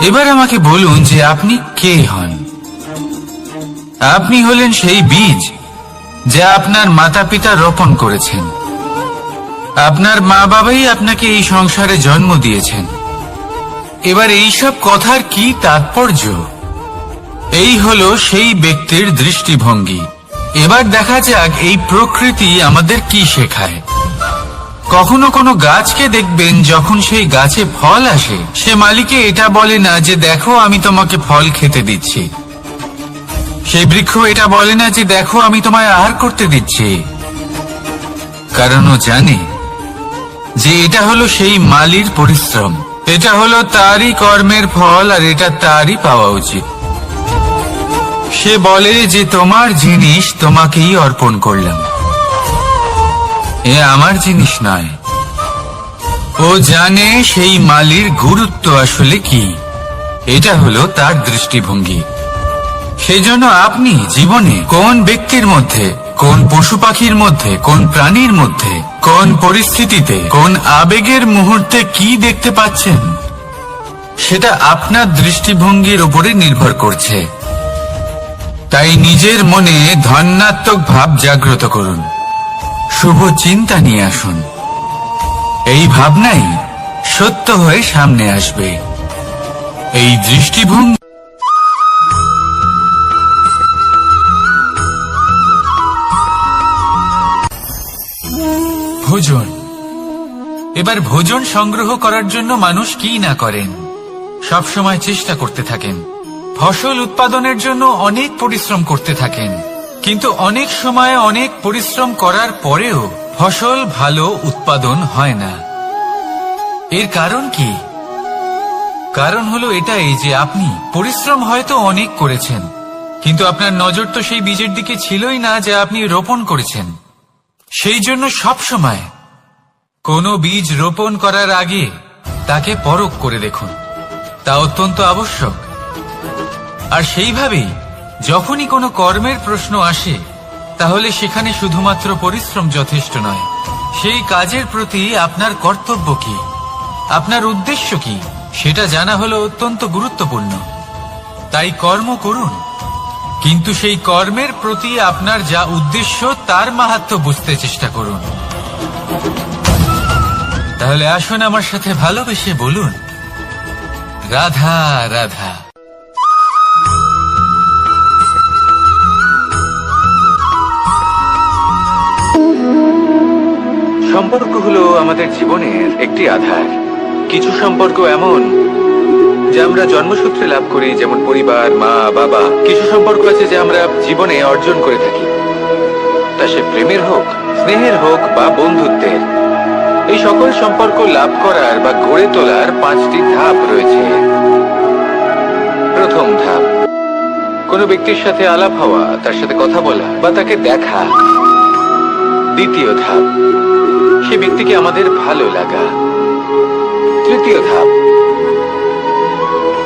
এবার আমাকে বলুন যে আপনি কে হন। আপনি হলেন সেই বীজ যা আপনার মাতা পিতা রোপণ করেছেন। আপনার মা বাবাই আপনাকে এই সংসারে জন্ম দিয়েছেন। এবার এইসব কথার কি তাৎপর্য? এই হলো সেই ব্যক্তির দৃষ্টিভঙ্গি। এবার দেখা যাক এই প্রকৃতি আমাদের কি শেখায়। কখনো কোনো গাছকে দেখবেন, যখন সেই গাছে ফল আসে, সে মালিকে এটা বলে না যে দেখো আমি তোমাকে ফল খেতে দিচ্ছি। সেই বৃক্ষ এটা বলে না যে দেখো আমি তোমায় আহার করতে দিচ্ছি, কারণ ও জানে যে এটা হলো সেই মালির পরিশ্রম, এটা হলো তারই কর্মের ফল, আর এটা তারই পাওয়া উচিত। সে বলে যে তোমার জিনিস তোমাকেই অর্পণ করলাম, এ আমার জিনিস নয়। ও জানে সেই মালির গুরুত্ব আসলে কি, এটা হলো তার দৃষ্টিভঙ্গি। সেই জন্য আপনি জীবনে কোন ব্যক্তির মধ্যে, কোন পশু পাখির মধ্যে, কোন প্রাণীর মধ্যে, কোন পরিস্থিতিতে, কোন আবেগের মুহূর্তে কি দেখতে পাচ্ছেন, সেটা আপনার দৃষ্টিভঙ্গির উপরে নির্ভর করছে। তাই নিজের মনে ধনাত্মক ভাব জাগ্রত করুন, শুভ চিন্তা নিয়ে আসুন। এই ভাবনাই সত্য হয়ে সামনে আসবে। এই দৃষ্টিভঙ্গি ভোজন। এবার ভোজন সংগ্রহ করার জন্য মানুষ কি না করেন, সব সময় চেষ্টা করতে থাকেন। ফসল উৎপাদনের জন্য অনেক পরিশ্রম করতে থাকেন, কিন্তু অনেক সময় অনেক পরিশ্রম করার পরেও ফসল ভালো উৎপাদন হয় না। এর কারণ কি? কারণ হলো এটাই যে আপনি পরিশ্রম হয়তো অনেক করেছেন, কিন্তু আপনার নজর তো সেই বীজের দিকে ছিলই না যা আপনি রোপণ করেছেন। সেই জন্য সব সময় কোনো বীজ রোপণ করার আগে তাকে পরখ করে দেখুন, তা অত্যন্ত আবশ্যক। আর সেইভাবেই যখনই কোনো কর্মের প্রশ্ন আসে, তাহলে সেখানে শুধুমাত্র পরিশ্রম যথেষ্ট নয়, সেই কাজের প্রতি আপনার কর্তব্য কি, আপনার উদ্দেশ্য কি, সেটা জানা হলো অত্যন্ত গুরুত্বপূর্ণ। তাই কর্ম করুন, কিন্তু সেই কর্মের প্রতি আপনার যা উদ্দেশ্য তার মাহাত্ম্য বুঝতে চেষ্টা করুন। তাহলে আসুন আমার সাথে ভালোবেসে বলুন, রাধা রাধা। সম্পর্ক হলো আমাদের জীবনের একটি আধার। কিছু সম্পর্ক এমন যা আমরা জন্মসূত্রে লাভ করি, যেমন পরিবার, মা, বাবা। কিছু সম্পর্ক আছে যা আমরা জীবনে অর্জন করে থাকি, তা সে প্রেমের হোক, স্নেহের হোক বা বন্ধুত্বের। এই সকল সম্পর্ক লাভ করার বা গড়ে তোলার 5টি ধাপ রয়েছে। প্রথম ধাপ, কোনো ব্যক্তির সাথে আলাপ হওয়া, তার সাথে কথা বলা বা তাকে দেখা। দ্বিতীয় ধাপ, সে ব্যক্তিকে আমাদের ভালো লাগা। তৃতীয় ধাপ,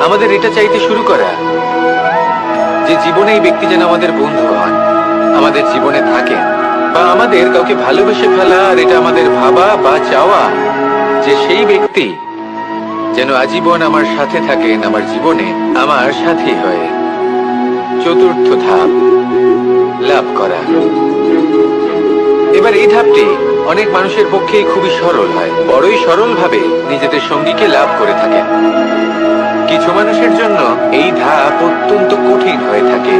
আমাদের এটা চাইতে শুরু করা যে জীবনে এই ব্যক্তি যেন আমাদের বন্ধু হন, আমাদের জীবনে থাকেন, বা আমাদের কাউকে ভালোবেসে ফেলা, আর এটা আমাদের ভাবা বা চাওয়া যে সেই ব্যক্তি যেন আজীবন আমার সাথে থাকেন, আমার জীবনে আমার সাথী হয়ে। চতুর্থ ধাপ, লাভ করা। এবার এই ধাপটি অনেক মানুষের পক্ষেই খুবই সরল হয়, বড়ই সরলভাবে নিজেদের সঙ্গীকে লাভ করে থাকেন। কিছু মানুষের জন্য এই ধাপ অত্যন্ত কঠিন হয়ে থাকে।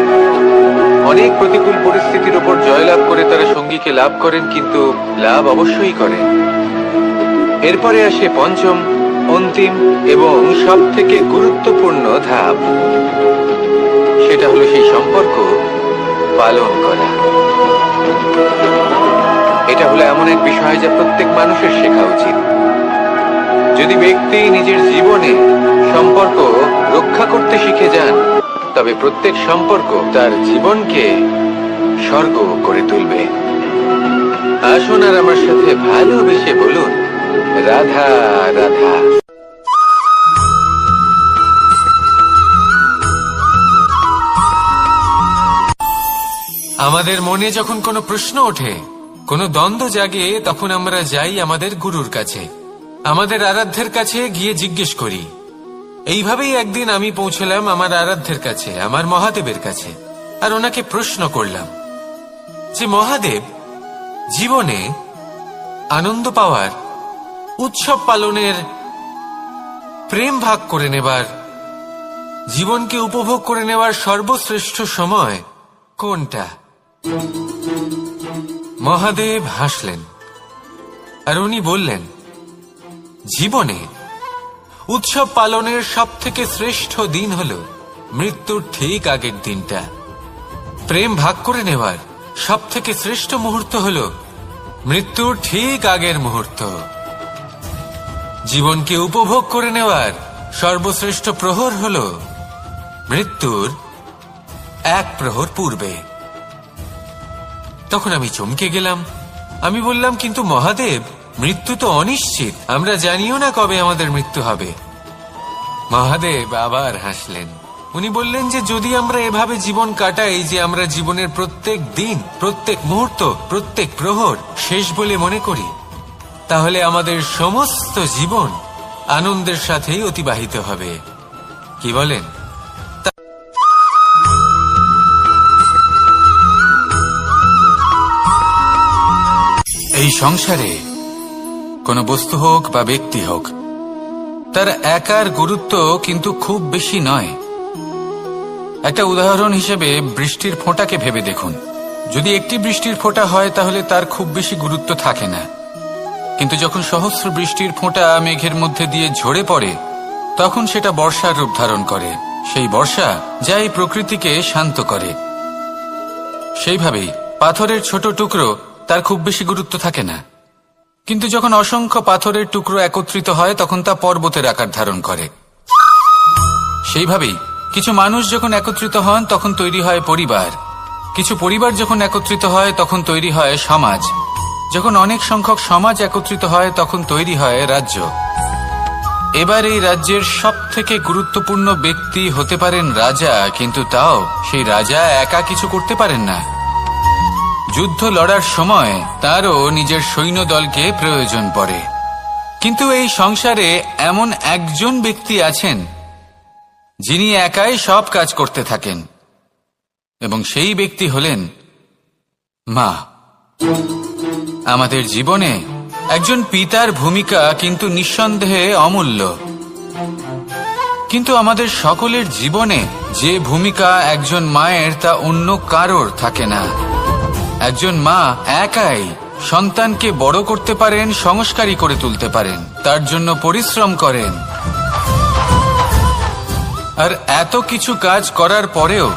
অনেক প্রতিকূল পরিস্থিতির উপর জয়লাভ করে তারা সঙ্গীকে লাভ করেন, কিন্তু লাভ অবশ্যই করেন। এরপরে আসে পঞ্চম, অন্তিম এবং সব থেকে গুরুত্বপূর্ণ ধাপ, সেটা হলো সেই সম্পর্ক পালন করা। এটা হলো এমন এক বিষয় যা প্রত্যেক মানুষের শেখা উচিত। যদি ব্যক্তি নিজের জীবনে সম্পর্ক রক্ষা করতে শিখে যান, তবে প্রত্যেক সম্পর্ক তার জীবনকে স্বর্গ করে তুলবে। আসুন আর আমার সাথে ভালোবেসে বলুন, রাধা রাধা। আমাদের মনে যখন কোনো প্রশ্ন ওঠে, কোনো দ্বন্দ্ব জাগে, তখন আমরা যাই আমাদের গুরুর কাছে, আমাদের আরাধ্যের কাছে গিয়ে জিজ্ঞেস করি। এইভাবেই একদিন আমি পৌঁছলাম আমার আরাধ্যের কাছে, আমার মহাদেবের কাছে, আর ওনাকে প্রশ্ন করলাম যে মহাদেব, জীবনে আনন্দ পাওয়ার, উৎসব পালনের, প্রেম ভাগ করে নেবার, জীবনকে উপভোগ করে নেওয়ার সর্বশ্রেষ্ঠ সময় কোনটা? মহাদেব হাসলেন আর উনি বললেন, জীবনে উৎসব পালনের সব থেকে শ্রেষ্ঠ দিন হল মৃত্যুর ঠিক আগের দিনটা। প্রেম ভাগ করে নেওয়ার সব থেকে শ্রেষ্ঠ মুহূর্ত হল মৃত্যুর ঠিক আগের মুহূর্ত। জীবনকে উপভোগ করে নেওয়ার সর্বশ্রেষ্ঠ প্রহর হল মৃত্যুর এক প্রহর পূর্বে। তখন আমি চমকে গেলাম। আমি বললাম, কিন্তু মহাদেব, মৃত্যু তো অনিশ্চিত, আমরা জানিও না কবে আমাদের মৃত্যু হবে। মহাদেব আবার হাসলেন। উনি বললেন যে যদি আমরা এভাবে জীবন কাটাই যে আমরা জীবনের প্রত্যেক দিন, প্রত্যেক মুহূর্ত, প্রত্যেক প্রহর শেষ বলে মনে করি, তাহলে আমাদের সমস্ত জীবন আনন্দের সাথেই অতিবাহিত হবে। কি বলেন? এই সংসারে কোনো বস্তু হোক বা ব্যক্তি হোক, তার একার গুরুত্ব কিন্তু খুব বেশি নয়। একটা উদাহরণ হিসেবে বৃষ্টির ফোঁটাকে ভেবে দেখুন। যদি একটি বৃষ্টির ফোঁটা হয় তাহলে তার খুব বেশি গুরুত্ব থাকে না, কিন্তু যখন সহস্র বৃষ্টির ফোঁটা মেঘের মধ্যে দিয়ে ঝরে পড়ে, তখন সেটা বর্ষার রূপ ধারণ করে। সেই বর্ষা যা এই প্রকৃতিকে শান্ত করে। সেইভাবেই পাথরের ছোট টুকরো, তার খুব বেশি গুরুত্ব থাকে না, কিন্তু যখন অসংখ্য পাথরের টুকরো একত্রিত হয় তখন তা পর্বতের আকার ধারণ করে। সেইভাবেই কিছু মানুষ যখন একত্রিত হন তখন তৈরি হয় পরিবার, কিছু পরিবার যখন একত্রিত হয় তখন তৈরি হয় সমাজ, যখন অনেক সংখ্যক সমাজ একত্রিত হয় তখন তৈরি হয় রাজ্য। এবার এই রাজ্যের সব থেকে গুরুত্বপূর্ণ ব্যক্তি হতে পারেন রাজা, কিন্তু তাও সেই রাজা একা কিছু করতে পারেন না। যুদ্ধ লড়ার সময় তারও নিজের সৈন্যদলকে প্রয়োজন পড়ে। কিন্তু এই সংসারে এমন একজন ব্যক্তি আছেন যিনি একাই সব কাজ করতে থাকেন, এবং সেই ব্যক্তি হলেন মা। আমাদের জীবনে একজন পিতার ভূমিকা কিন্তু নিঃসন্দেহে অমূল্য, কিন্তু আমাদের সকলের জীবনে যে ভূমিকা একজন মায়ের তা অন্য কারোর থাকে না। একজন মা একাই সন্তানকে বড় করতে পারেন, সংস্কারী করে তুলতে পারেন, তার জন্য পরিশ্রম করেন। আর এত কিছু কাজ করার পরেও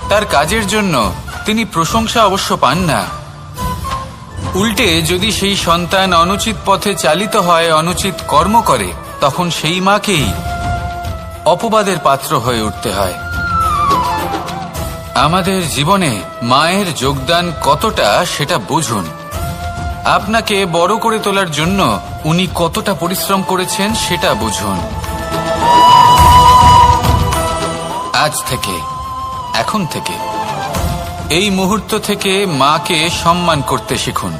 তার কাজের জন্য তিনি প্রশংসা অবশ্য পান না। উল্টে যদি সেই সন্তান অনুচিত পথে চালিত হয়, অনুচিত কর্ম করে, তখন সেই মাকেই অপবাদের পাত্র হয়ে উঠতে হয়। আমাদের জীবনে মায়ের যোগদান কতটা সেটা বুঝুন। আপনাকে বড় করে তোলার জন্য উনি কতটা পরিশ্রম করেছেন সেটা বুঝুন। আজ থেকে, এখন থেকে, এই মুহূর্ত থেকে মাকে সম্মান করতে শিখুন।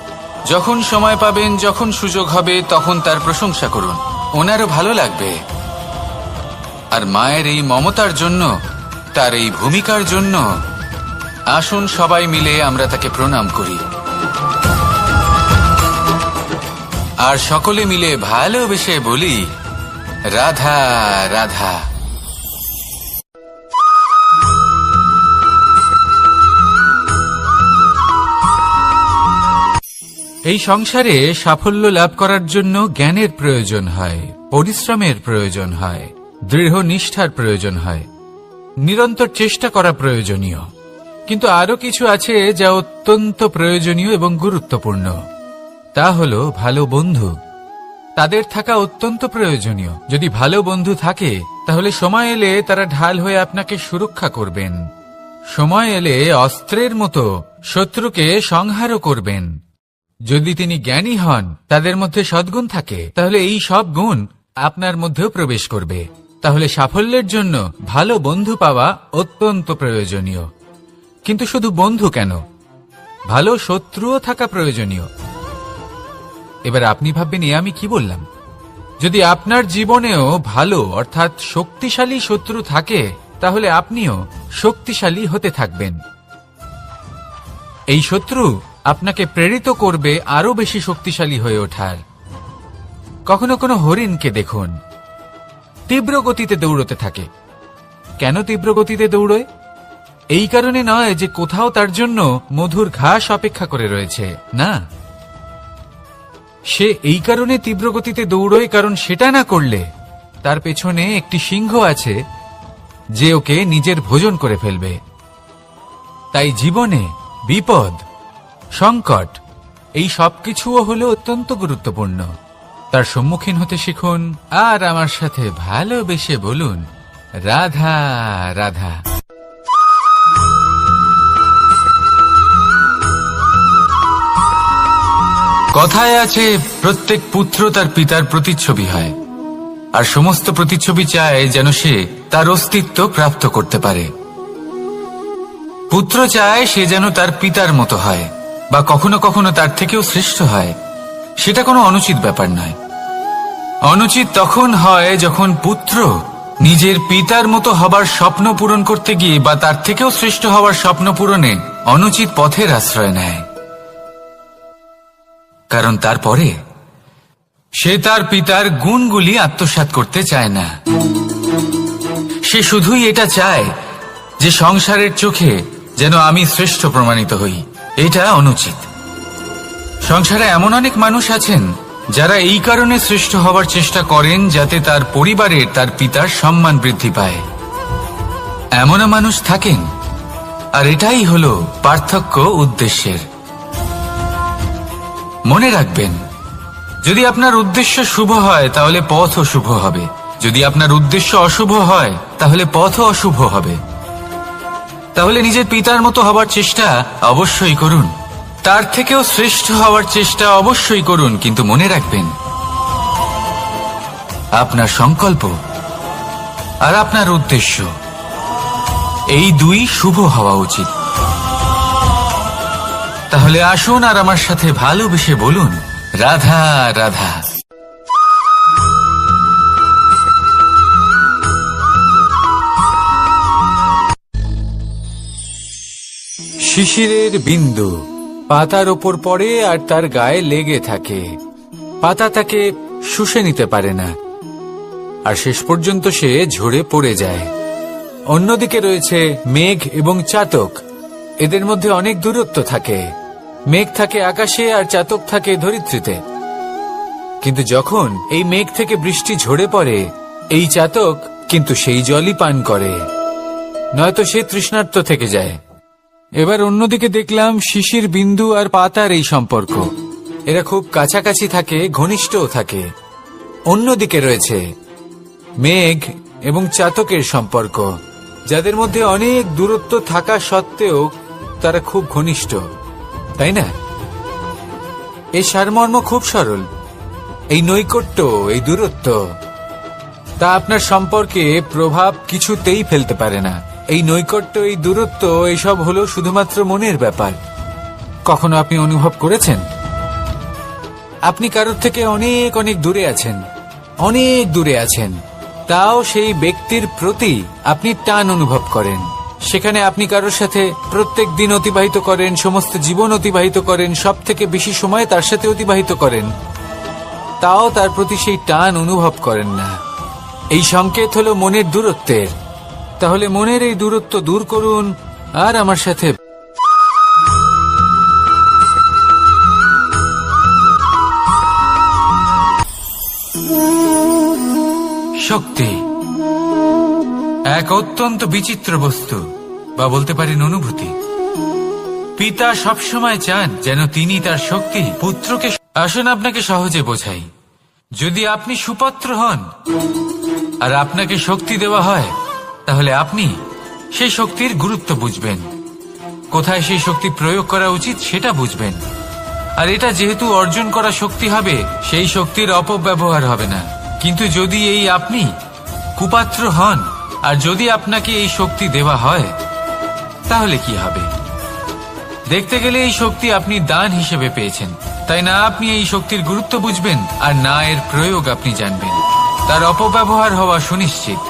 যখন সময় পাবেন, যখন সুযোগ হবে, তখন তার প্রশংসা করুন, ওনারও ভালো লাগবে। আর মায়ের এই মমতার জন্য, তার এই ভূমিকার জন্য আসুন সবাই মিলে আমরা তাকে প্রণাম করি, আর সকলে মিলে ভালোবেসে বলি, রাধা রাধা। এই সংসারে সাফল্য লাভ করার জন্য জ্ঞানের প্রয়োজন হয়, পরিশ্রমের প্রয়োজন হয়, দৃঢ় নিষ্ঠার প্রয়োজন হয়, নিরন্তর চেষ্টা করা প্রয়োজনীয়। কিন্তু আরো কিছু আছে যা অত্যন্ত প্রয়োজনীয় এবং গুরুত্বপূর্ণ। তা হলো ভালো বন্ধু। তাদের থাকা অত্যন্ত প্রয়োজনীয়। যদি ভালো বন্ধু থাকে তাহলে সময় এলে তারা ঢাল হয়ে আপনাকে সুরক্ষা করবেন। সময় এলে অস্ত্রের মতো শত্রুকে সংহারও করবেন। যদি তিনি জ্ঞানী হন, তাদের মধ্যে সদ্গুণ থাকে, তাহলে এই সব গুণ আপনার মধ্যেও প্রবেশ করবে। তাহলে সাফল্যের জন্য ভালো বন্ধু পাওয়া অত্যন্ত প্রয়োজনীয়। কিন্তু শুধু বন্ধু কেন, ভালো শত্রুও থাকা প্রয়োজনীয়। এবার আপনি ভাববেন, আমি কি বললাম? যদি আপনার জীবনেও ভালো অর্থাৎ শক্তিশালী শত্রু থাকে, তাহলে আপনিও শক্তিশালী হতে থাকবেন। এই শত্রু আপনাকে প্রেরিত করবে আরো বেশি শক্তিশালী হয়ে ওঠার। কখনো কোনো হরিণকে দেখুন, তীব্র গতিতে দৌড়তে থাকে। কেন তীব্র গতিতে দৌড়য়? এই কারণে নয় যে কোথাও তার জন্য মধুর ঘাস অপেক্ষা করে রয়েছে, না, সে এই কারণে তীব্র গতিতে দৌড়য়, কারণ সেটা না করলে তার পেছনে একটি সিংহ আছে যে ওকে নিজের ভোজন করে ফেলবে। তাই জীবনে বিপদ, সংকট এই সবকিছুও হলো অত্যন্ত গুরুত্বপূর্ণ। তার সম্মুখীন হতে শিখুন আর আমার সাথে ভালোবেসে বলুন, রাধা রাধা। কথায় আছে, প্রত্যেক পুত্র তার পিতার প্রতিচ্ছবি হয়, আর সমস্ত প্রতিচ্ছবি চায় যেন সে তার অস্তিত্ব প্রাপ্ত করতে পারে। পুত্র চায় সে যেন তার পিতার মতো হয়, বা কখনো কখনো তার থেকেও শ্রেষ্ঠ হয়। সেটা কোনো অনুচিত ব্যাপার নয়। অনুচিত তখন হয় যখন পুত্র নিজের পিতার মতো হবার স্বপ্ন পূরণ করতে গিয়ে বা তার থেকেও শ্রেষ্ঠ হওয়ার স্বপ্ন পূরণে অনুচিত পথের আশ্রয় নেয়। কারণ তারপরে সে তার পিতার গুণগুলি আত্মসাৎ করতে চায় না। সে শুধুই এটা চায় যে সংসারের চোখে যেন আমি শ্রেষ্ঠ প্রমাণিত হই। এটা অনুচিত। সংসারে এমন অনেক মানুষ আছেন যারা এই কারণে শ্রেষ্ঠ হওয়ার চেষ্টা করেন যাতে তার পরিবারের তার পিতার সম্মান বৃদ্ধি পায়। এমনও মানুষ থাকেন, আর এটাই হলো পার্থক্য উদ্দেশ্যের। মনে রাখবেন, যদি আপনার উদ্দেশ্য শুভ হয় তাহলে পথও শুভ হবে, যদি আপনার উদ্দেশ্য অশুভ হয় তাহলে পথও অশুভ হবে। তাহলে নিজের পিতার মতো হবার চেষ্টা অবশ্যই করুন, তার থেকেও শ্রেষ্ঠ হওয়ার চেষ্টা অবশ্যই করুন, কিন্তু মনে রাখবেন আপনার সংকল্প আর আপনার উদ্দেশ্য এই দুই শুভ হওয়া উচিত। তাহলে আসুন আর আমার সাথে ভালোবেসে বলুন, রাধা রাধা। শিশিরের বিন্দু পাতার ওপর পড়ে আর তার গায়ে লেগে থাকে। পাতা তাকে শুষে নিতে পারে না, আর শেষ পর্যন্ত সে ঝরে পড়ে যায়। অন্যদিকে রয়েছে মেঘ এবং চাতক। এদের মধ্যে অনেক দূরত্ব থাকে। মেঘ থাকে আকাশে আর চাতক থাকে ধরিত্রীতে। কিন্তু যখন এই মেঘ থেকে বৃষ্টি ঝরে পড়ে, এই চাতক কিন্তু সেই জলই পান করে, নয়তো সে তৃষ্ণার্ত থেকে যায়। এবার অন্যদিকে দেখলাম শিশির বিন্দু আর পাতার এই সম্পর্ক। এরা খুব কাছাকাছি থাকে, ঘনিষ্ঠও থাকে। অন্যদিকে রয়েছে মেঘ এবং চাতকের সম্পর্ক, যাদের মধ্যে অনেক দূরত্ব থাকা সত্ত্বেও তারা খুব ঘনিষ্ঠ, তাই না? এই সারমর্ম খুব সরল। এই নৈকট্য, এই দূরত্ব, তা আপনার সম্পর্কে প্রভাব কিছুতেই ফেলতে পারে না। এই নৈকট্য, এই দূরত্ব, এসব হলো শুধুমাত্র মনের ব্যাপার। কখনো আপনি অনুভব করেছেন আপনি কারোর থেকে অনেক অনেক দূরে আছেন, অনেক দূরে আছেন, তাও সেই ব্যক্তির প্রতি আপনি টান অনুভব করেন। সেখানে আপনি কারোর সাথে প্রত্যেক দিন অতিবাহিত করেন, সমস্ত জীবন অতিবাহিত করেন, সব থেকে বেশি সময় তার সাথে অতিবাহিত করেন, তাও তার প্রতি সেই টান অনুভব করেন না। এই সংকেত হলো মনের দূরত্বের। তাহলে মনের এই দূরত্ব দূর করুন আর আমার সাথে শক্তি এক অত্যন্ত বিচিত্র বস্তু, বা বলতে পারেন অনুভূতি। পিতা সবসময় চান যেন তিনি তার শক্তি পুত্রকে। আসুন আপনাকে সহজে বোঝাই। যদি আপনি সুপাত্র হন আর আপনাকে শক্তি দেওয়া হয়, তাহলে আপনি সেই শক্তির গুরুত্ব বুঝবেন, কোথায় সেই শক্তি প্রয়োগ করা উচিত সেটা বুঝবেন। আর এটা যেহেতু অর্জন করা শক্তি হবে, সেই শক্তির অপব্যবহার হবে না। কিন্তু যদি এই আপনি কুপাত্র হন আর যদি আপনাকে এই শক্তি দেওয়া হয়, তাহলে কি হবে? দেখতে গেলে এই শক্তি আপনি দান হিসেবে পেয়েছেন, তাই না আপনি এই শক্তির গুরুত্ব বুঝবেন আর না এর প্রয়োগ আপনি জানবেন। তার অপব্যবহার হওয়া সুনিশ্চিত।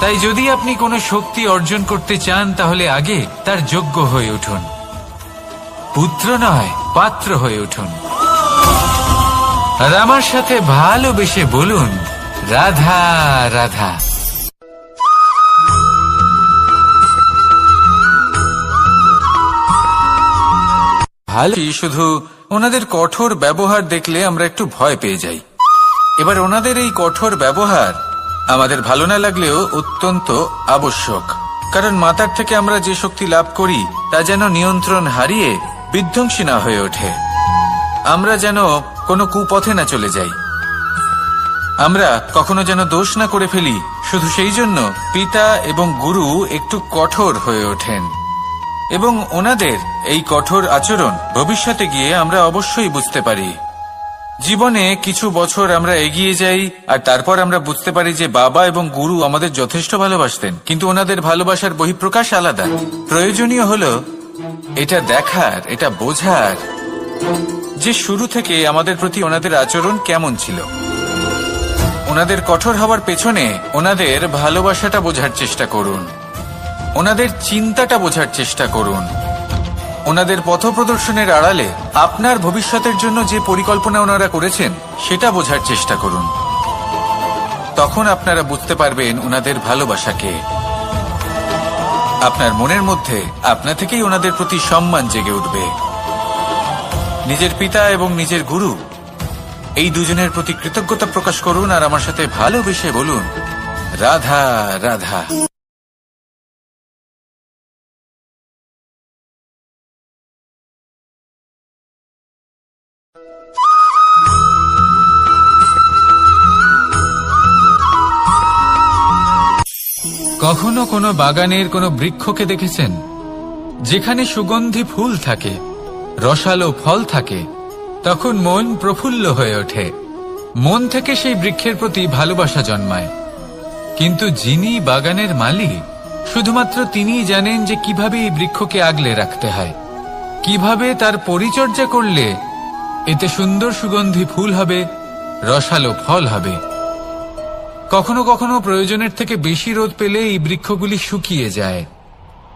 তাই যদি আপনি কোনো শক্তি অর্জন করতে চান, তাহলে আগে তার যোগ্য হয়ে উঠুন। পুত্র নয়, পাত্র হয়ে উঠুন। আর আমার সাথে ভালোবেসে বলুন, রাধা রাধা। ভালো শুধু ওনাদের কঠোর ব্যবহার দেখলে আমরা একটু ভয় পেয়ে যাই। এবার ওনাদের এই কঠোর ব্যবহার আমাদের ভালো না লাগলেও অত্যন্ত আবশ্যক, কারণ মাতার থেকে আমরা যে শক্তি লাভ করি তা যেন নিয়ন্ত্রণ হারিয়ে বিধ্বংসী না হয়ে ওঠে, আমরা যেন কোনো কুপথে না চলে যাই, আমরা কখনো যেন দোষ না করে ফেলি। শুধু সেই জন্য পিতা এবং গুরু একটু কঠোর হয়ে ওঠেন, এবং ওনাদের এই কঠোর আচরণ ভবিষ্যতে গিয়ে আমরা অবশ্যই বুঝতে পারি। জীবনে কিছু বছর আমরা এগিয়ে যাই আর তারপর আমরা বুঝতে পারি যে বাবা এবং গুরু আমাদের যথেষ্ট ভালোবাসতেন, কিন্তু ওনাদের ভালোবাসার বহিঃপ্রকাশ আলাদা। প্রয়োজনীয় হলো এটা দেখার, এটা বোঝার যে শুরু থেকে আমাদের প্রতি ওনাদের আচরণ কেমন ছিল। ওনাদের কঠোর হওয়ার পেছনে ওনাদের ভালোবাসাটা বোঝার চেষ্টা করুন, ওনাদের চিন্তাটা বোঝার চেষ্টা করুন, ওনাদের পথপ্রদর্শনের আড়ালে আপনার ভবিষ্যতের জন্য যে পরিকল্পনা ওনারা করেছেন সেটা বোঝার চেষ্টা করুন। তখন আপনারা বুঝতে পারবেন ওনাদের ভালোবাসাকে। আপনার মনের মধ্যে আপনা থেকেই ওনাদের প্রতি সম্মান জেগে উঠবে। নিজের পিতা এবং নিজের গুরু এই দুজনের প্রতি কৃতজ্ঞতা প্রকাশ করুন আর আমার সাথে ভালোবেসে বলুন, রাধা রাধা। কখনো কোনো বাগানের কোনো বৃক্ষকে দেখেছেন যেখানে সুগন্ধি ফুল থাকে, রসালো ফল থাকে? তখন মন প্রফুল্ল হয়ে ওঠে, মন থেকে সেই বৃক্ষের প্রতি ভালোবাসা জন্মায়। কিন্তু যিনি বাগানের মালিক, শুধুমাত্র তিনিই জানেন যে কিভাবে এই বৃক্ষকে আগলে রাখতে হয়, কিভাবে তার পরিচর্যা করলে এতে সুন্দর সুগন্ধি ফুল হবে, রসালো ফল হবে। কখনো কখনো প্রয়োজনের থেকে বেশি রোদ পেলে এই বৃক্ষগুলি শুকিয়ে যায়,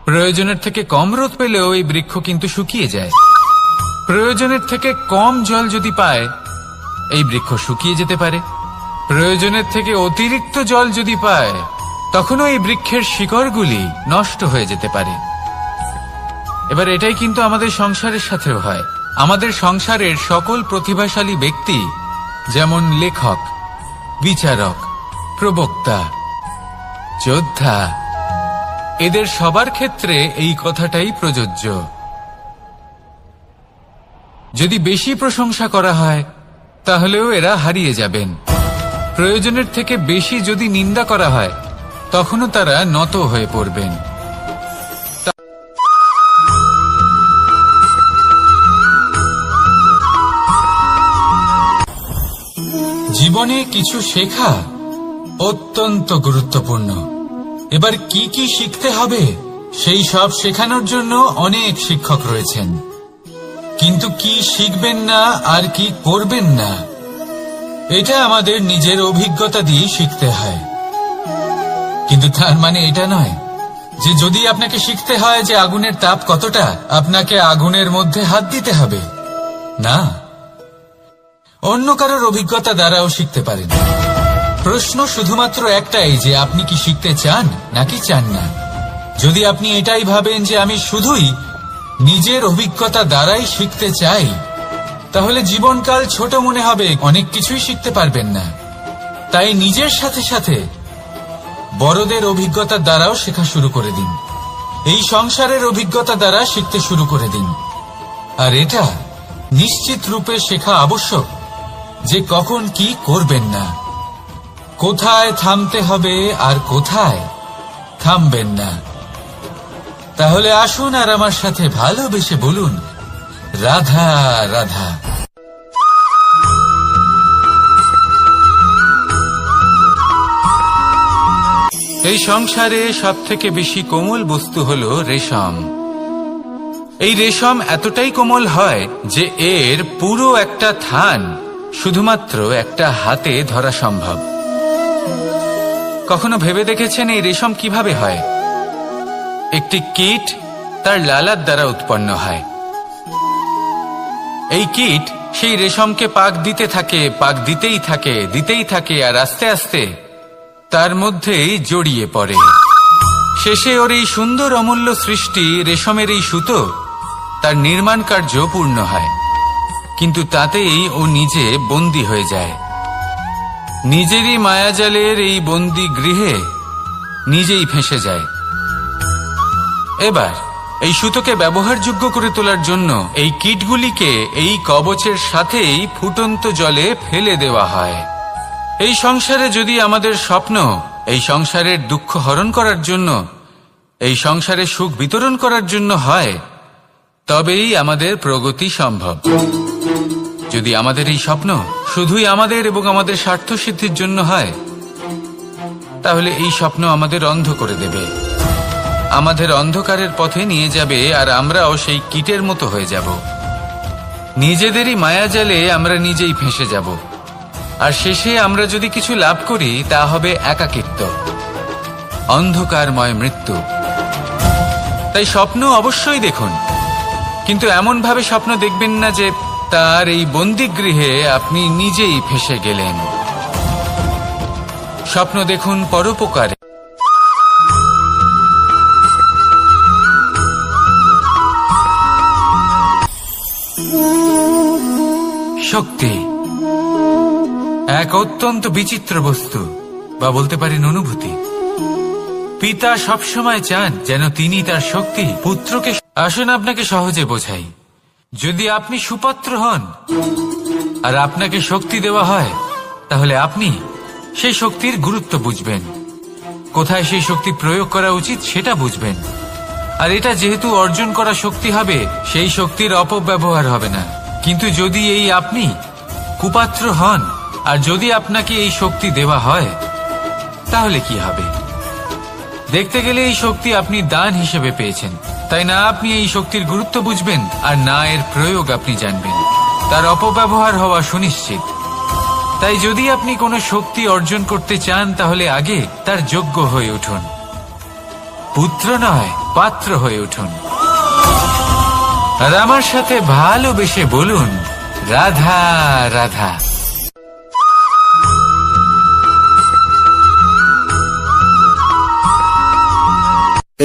প্রয়োজনের থেকে কম রোদ পেলেও এই বৃক্ষ কিন্তু শুকিয়ে যায়। প্রয়োজনের থেকে কম জল যদি পায় এই বৃক্ষ শুকিয়ে যেতে পারে, প্রয়োজনের থেকে অতিরিক্ত জল যদি পায় তখনও এই বৃক্ষের শিকড়গুলি নষ্ট হয়ে যেতে পারে। এবার এটাই কিন্তু আমাদের সংসারের সাথেও হয়। আমাদের সংসারের সকল প্রতিভাশালী ব্যক্তি, যেমন লেখক, বিচারক, প্রবক্তা, যোদ্ধা, এদের সবার ক্ষেত্রে এই কথাটাই প্রযোজ্য। যদি বেশি প্রশংসা করা হয় তাহলেও এরা হারিয়ে যাবেন। প্রয়োজনের থেকে বেশি যদি নিন্দা করা হয় তখনও তারা নত হয়ে পড়বেন। জীবনে কিছু শেখা অত্যন্ত গুরুত্বপূর্ণ। এবার কি কি শিখতে হবে সেই সব শেখানোর জন্য অনেক শিক্ষক রয়েছেন, কিন্তু কি শিখবেন না আর কি করবেন না এটা আমাদের নিজের অভিজ্ঞতা দিয়ে শিখতে হয়। কিন্তু তার মানে এটা নয় যে যদি আপনাকে শিখতে হয় যে আগুনের তাপ কতটা, আপনাকে আগুনের মধ্যে হাত দিতে হবে। না, অন্য কারোর অভিজ্ঞতা দ্বারাও শিখতে পারেন। প্রশ্ন শুধুমাত্র একটাই যে আপনি কি শিখতে চান নাকি চান না। যদি আপনি এটাই ভাবেন যে আমি শুধুই নিজের অভিজ্ঞতা দ্বারাই শিখতে চাই, তাহলে জীবনকাল ছোট মনে হবে, অনেক কিছুই শিখতে পারবেন না। তাই নিজের সাথে সাথে বড়দের অভিজ্ঞতা দ্বারাও শেখা শুরু করে দিন, এই সংসারের অভিজ্ঞতা দ্বারা শিখতে শুরু করে দিন। আর এটা নিশ্চিত রূপে শেখা আবশ্যক যে কখন কি করবেন না, কোথায় থামতে হবে আর কোথায় থামবেন না। তাহলে আসুন আর আমার সাথে ভালোবেসে বলুন, রাধা রাধা। এই সংসারে সবথেকে বেশি কোমল বস্তু হলো রেশম। এই রেশম এতটাই কোমল হয় যে এর পুরো একটা থান শুধুমাত্র একটা হাতে ধরা সম্ভব। কখনো ভেবে দেখেছেন এই রেশম কিভাবে হয়? একটি কীট তার লালার দ্বারা উৎপন্ন হয়। এই কীট সেই রেশমকে পাক দিতে থাকে, পাক দিতেই থাকে আর আস্তে আস্তে তার মধ্যেই জড়িয়ে পড়ে। শেষে ওর এই সুন্দর অমূল্য সৃষ্টি রেশমের এই সুতো, তার নির্মাণ কার্য পূর্ণ হয়। কিন্তু তাতেই ও নিজে বন্দী হয়ে যায়। নিজেরই মায়াজালের এই বন্দী গৃহে নিজেই ফেঁসে যায়। এবার এই সুতোকে ব্যবহারযোগ্য করে তোলার জন্য এই কীটগুলিকে এই কবচের সাথেই ফুটন্ত জলে ফেলে দেওয়া হয়। এই সংসারে যদি আমাদের স্বপ্ন এই সংসারের দুঃখ হরণ করার জন্য, এই সংসারে সুখ বিতরণ করার জন্য হয়, তবেই আমাদের প্রগতি সম্ভব। যদি আমাদের এই স্বপ্ন শুধুই আমাদের এবং আমাদের স্বার্থ সিদ্ধির জন্য হয়, তাহলে এই স্বপ্ন আমাদের অন্ধ করে দেবে, আমাদের অন্ধকারের পথে নিয়ে যাবে, আর আমরাও সেই কীটের মতো হয়ে যাব। নিজেদেরই মায়াজালে আমরা নিজেই ফেঁসে যাব, আর শেষে আমরা যদি কিছু লাভ করি তা হবে একাকিত্ব, অন্ধকারময় মৃত্যু। তাই স্বপ্ন অবশ্যই দেখুন, কিন্তু এমন ভাবে স্বপ্ন দেখবেন না যে তার এই বন্দিগৃহে আপনি নিজেই ফেঁসে গেলেন। স্বপ্ন দেখুন পরোপকারে। শক্তি এক অত্যন্ত বিচিত্র বস্তু, বা বলতে পারেন অনুভূতি। পিতা সবসময় চান যেন তিনি তার শক্তি পুত্রকে। আসুন আপনাকে সহজে বোঝাই। যদি আপনি সুপাত্র হন আর আপনাকে শক্তি দেওয়া হয়, তাহলে আপনি সেই শক্তির গুরুত্ব বুঝবেন, কোথায় সেই শক্তি প্রয়োগ করা উচিত সেটা বুঝবেন। আর এটা যেহেতু অর্জন করা শক্তি হবে, সেই শক্তির অপব্যবহার হবে না। কিন্তু যদি এই আপনি কুপাত্র হন আর যদি আপনাকে এই শক্তি দেওয়া হয়, তাহলে কি হবে? দেখতে গেলে এই শক্তি আপনি দান হিসেবে পেয়েছেন, তাই না আপনি এই শক্তির গুরুত্ব বুঝবেন, আর না এর প্রয়োগ আপনি জানবেন। তার অপব্যবহার হওয়া সুনিশ্চিত। তাই যদি আপনি কোনো শক্তি অর্জন করতে চান, তাহলে আগে তার যোগ্য হয়ে উঠুন, পুত্র নয় পাত্র হয়ে উঠুন। আর আমার সাথে ভালোবেসে বলুন, রাধা রাধা।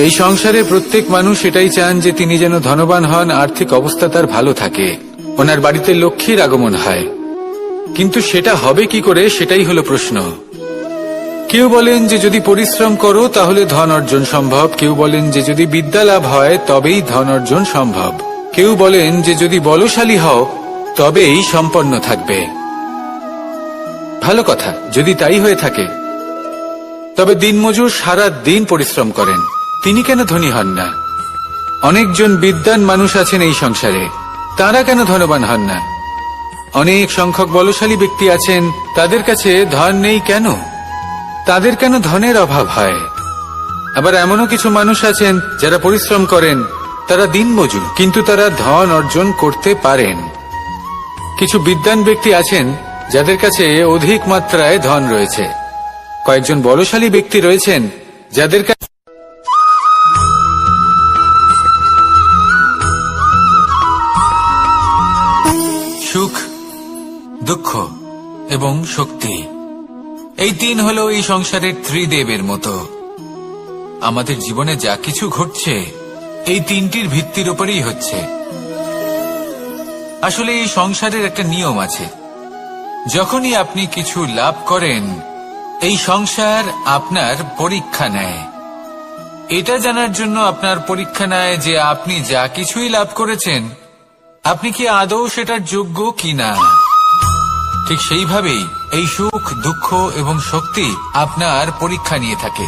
এই সংসারে প্রত্যেক মানুষ এটাই চান যে তিনি যেন ধনবান হন, আর্থিক অবস্থা তার ভালো থাকে, ওনার বাড়িতে লক্ষ্মীর আগমন হয়। কিন্তু সেটা হবে কি করে, সেটাই হলো প্রশ্ন। কেউ বলেন যে যদি পরিশ্রম করো তাহলে ধন অর্জন সম্ভব, কেউ বলেন যে যদি বিদ্যা লাভ হয় তবেই ধন অর্জন সম্ভব, কেউ বলেন যে যদি বলশালী হও তবেই সম্পন্ন থাকবে। ভালো কথা, যদি তাই হয়ে থাকে, তবে দিনমজুর সারা দিন পরিশ্রম করেন, তিনি কেন ধনী হন না? অনেকজন বিদ্বান মানুষ আছেন এই সংসারে, তারা কেন ধনবান হন না? অনেক সংখ্যক বলশালী ব্যক্তি আছেন, তাদের কাছে ধন নেই কেন? তাদের কেন ধনের অভাব হয়? আবার এমনও কিছু মানুষ আছেন যারা পরিশ্রম করেন, তারা দিনমজুর, কিন্তু তারা ধন অর্জন করতে পারেন। কিছু বিদ্বান ব্যক্তি আছেন যাদের কাছে অধিক মাত্রায় ধন রয়েছে, কয়েকজন বলশালী ব্যক্তি রয়েছেন যাদের কাছে সুখ, দুঃখ এবং শক্তি, এই তিন হলো এই সংসারের ত্রিদেবের মতো। আমাদের জীবনে যা কিছু ঘটছে এই তিনটির ভিত্তির উপরেই হচ্ছে। আসলে এই সংসারের একটা নিয়ম আছে, যখনই আপনি কিছু লাভ করেন, এই সংসার আপনার পরীক্ষা নেয়। এটা জানার জন্য আপনার পরীক্ষা নেয় যে আপনি যা কিছুই লাভ করেছেন, আপনি কি আদৌ সেটার যোগ্য কিনা। ঠিক সেইভাবেই এই সুখ, দুঃখ এবং শক্তি আপনার পরীক্ষা নিয়ে থাকে।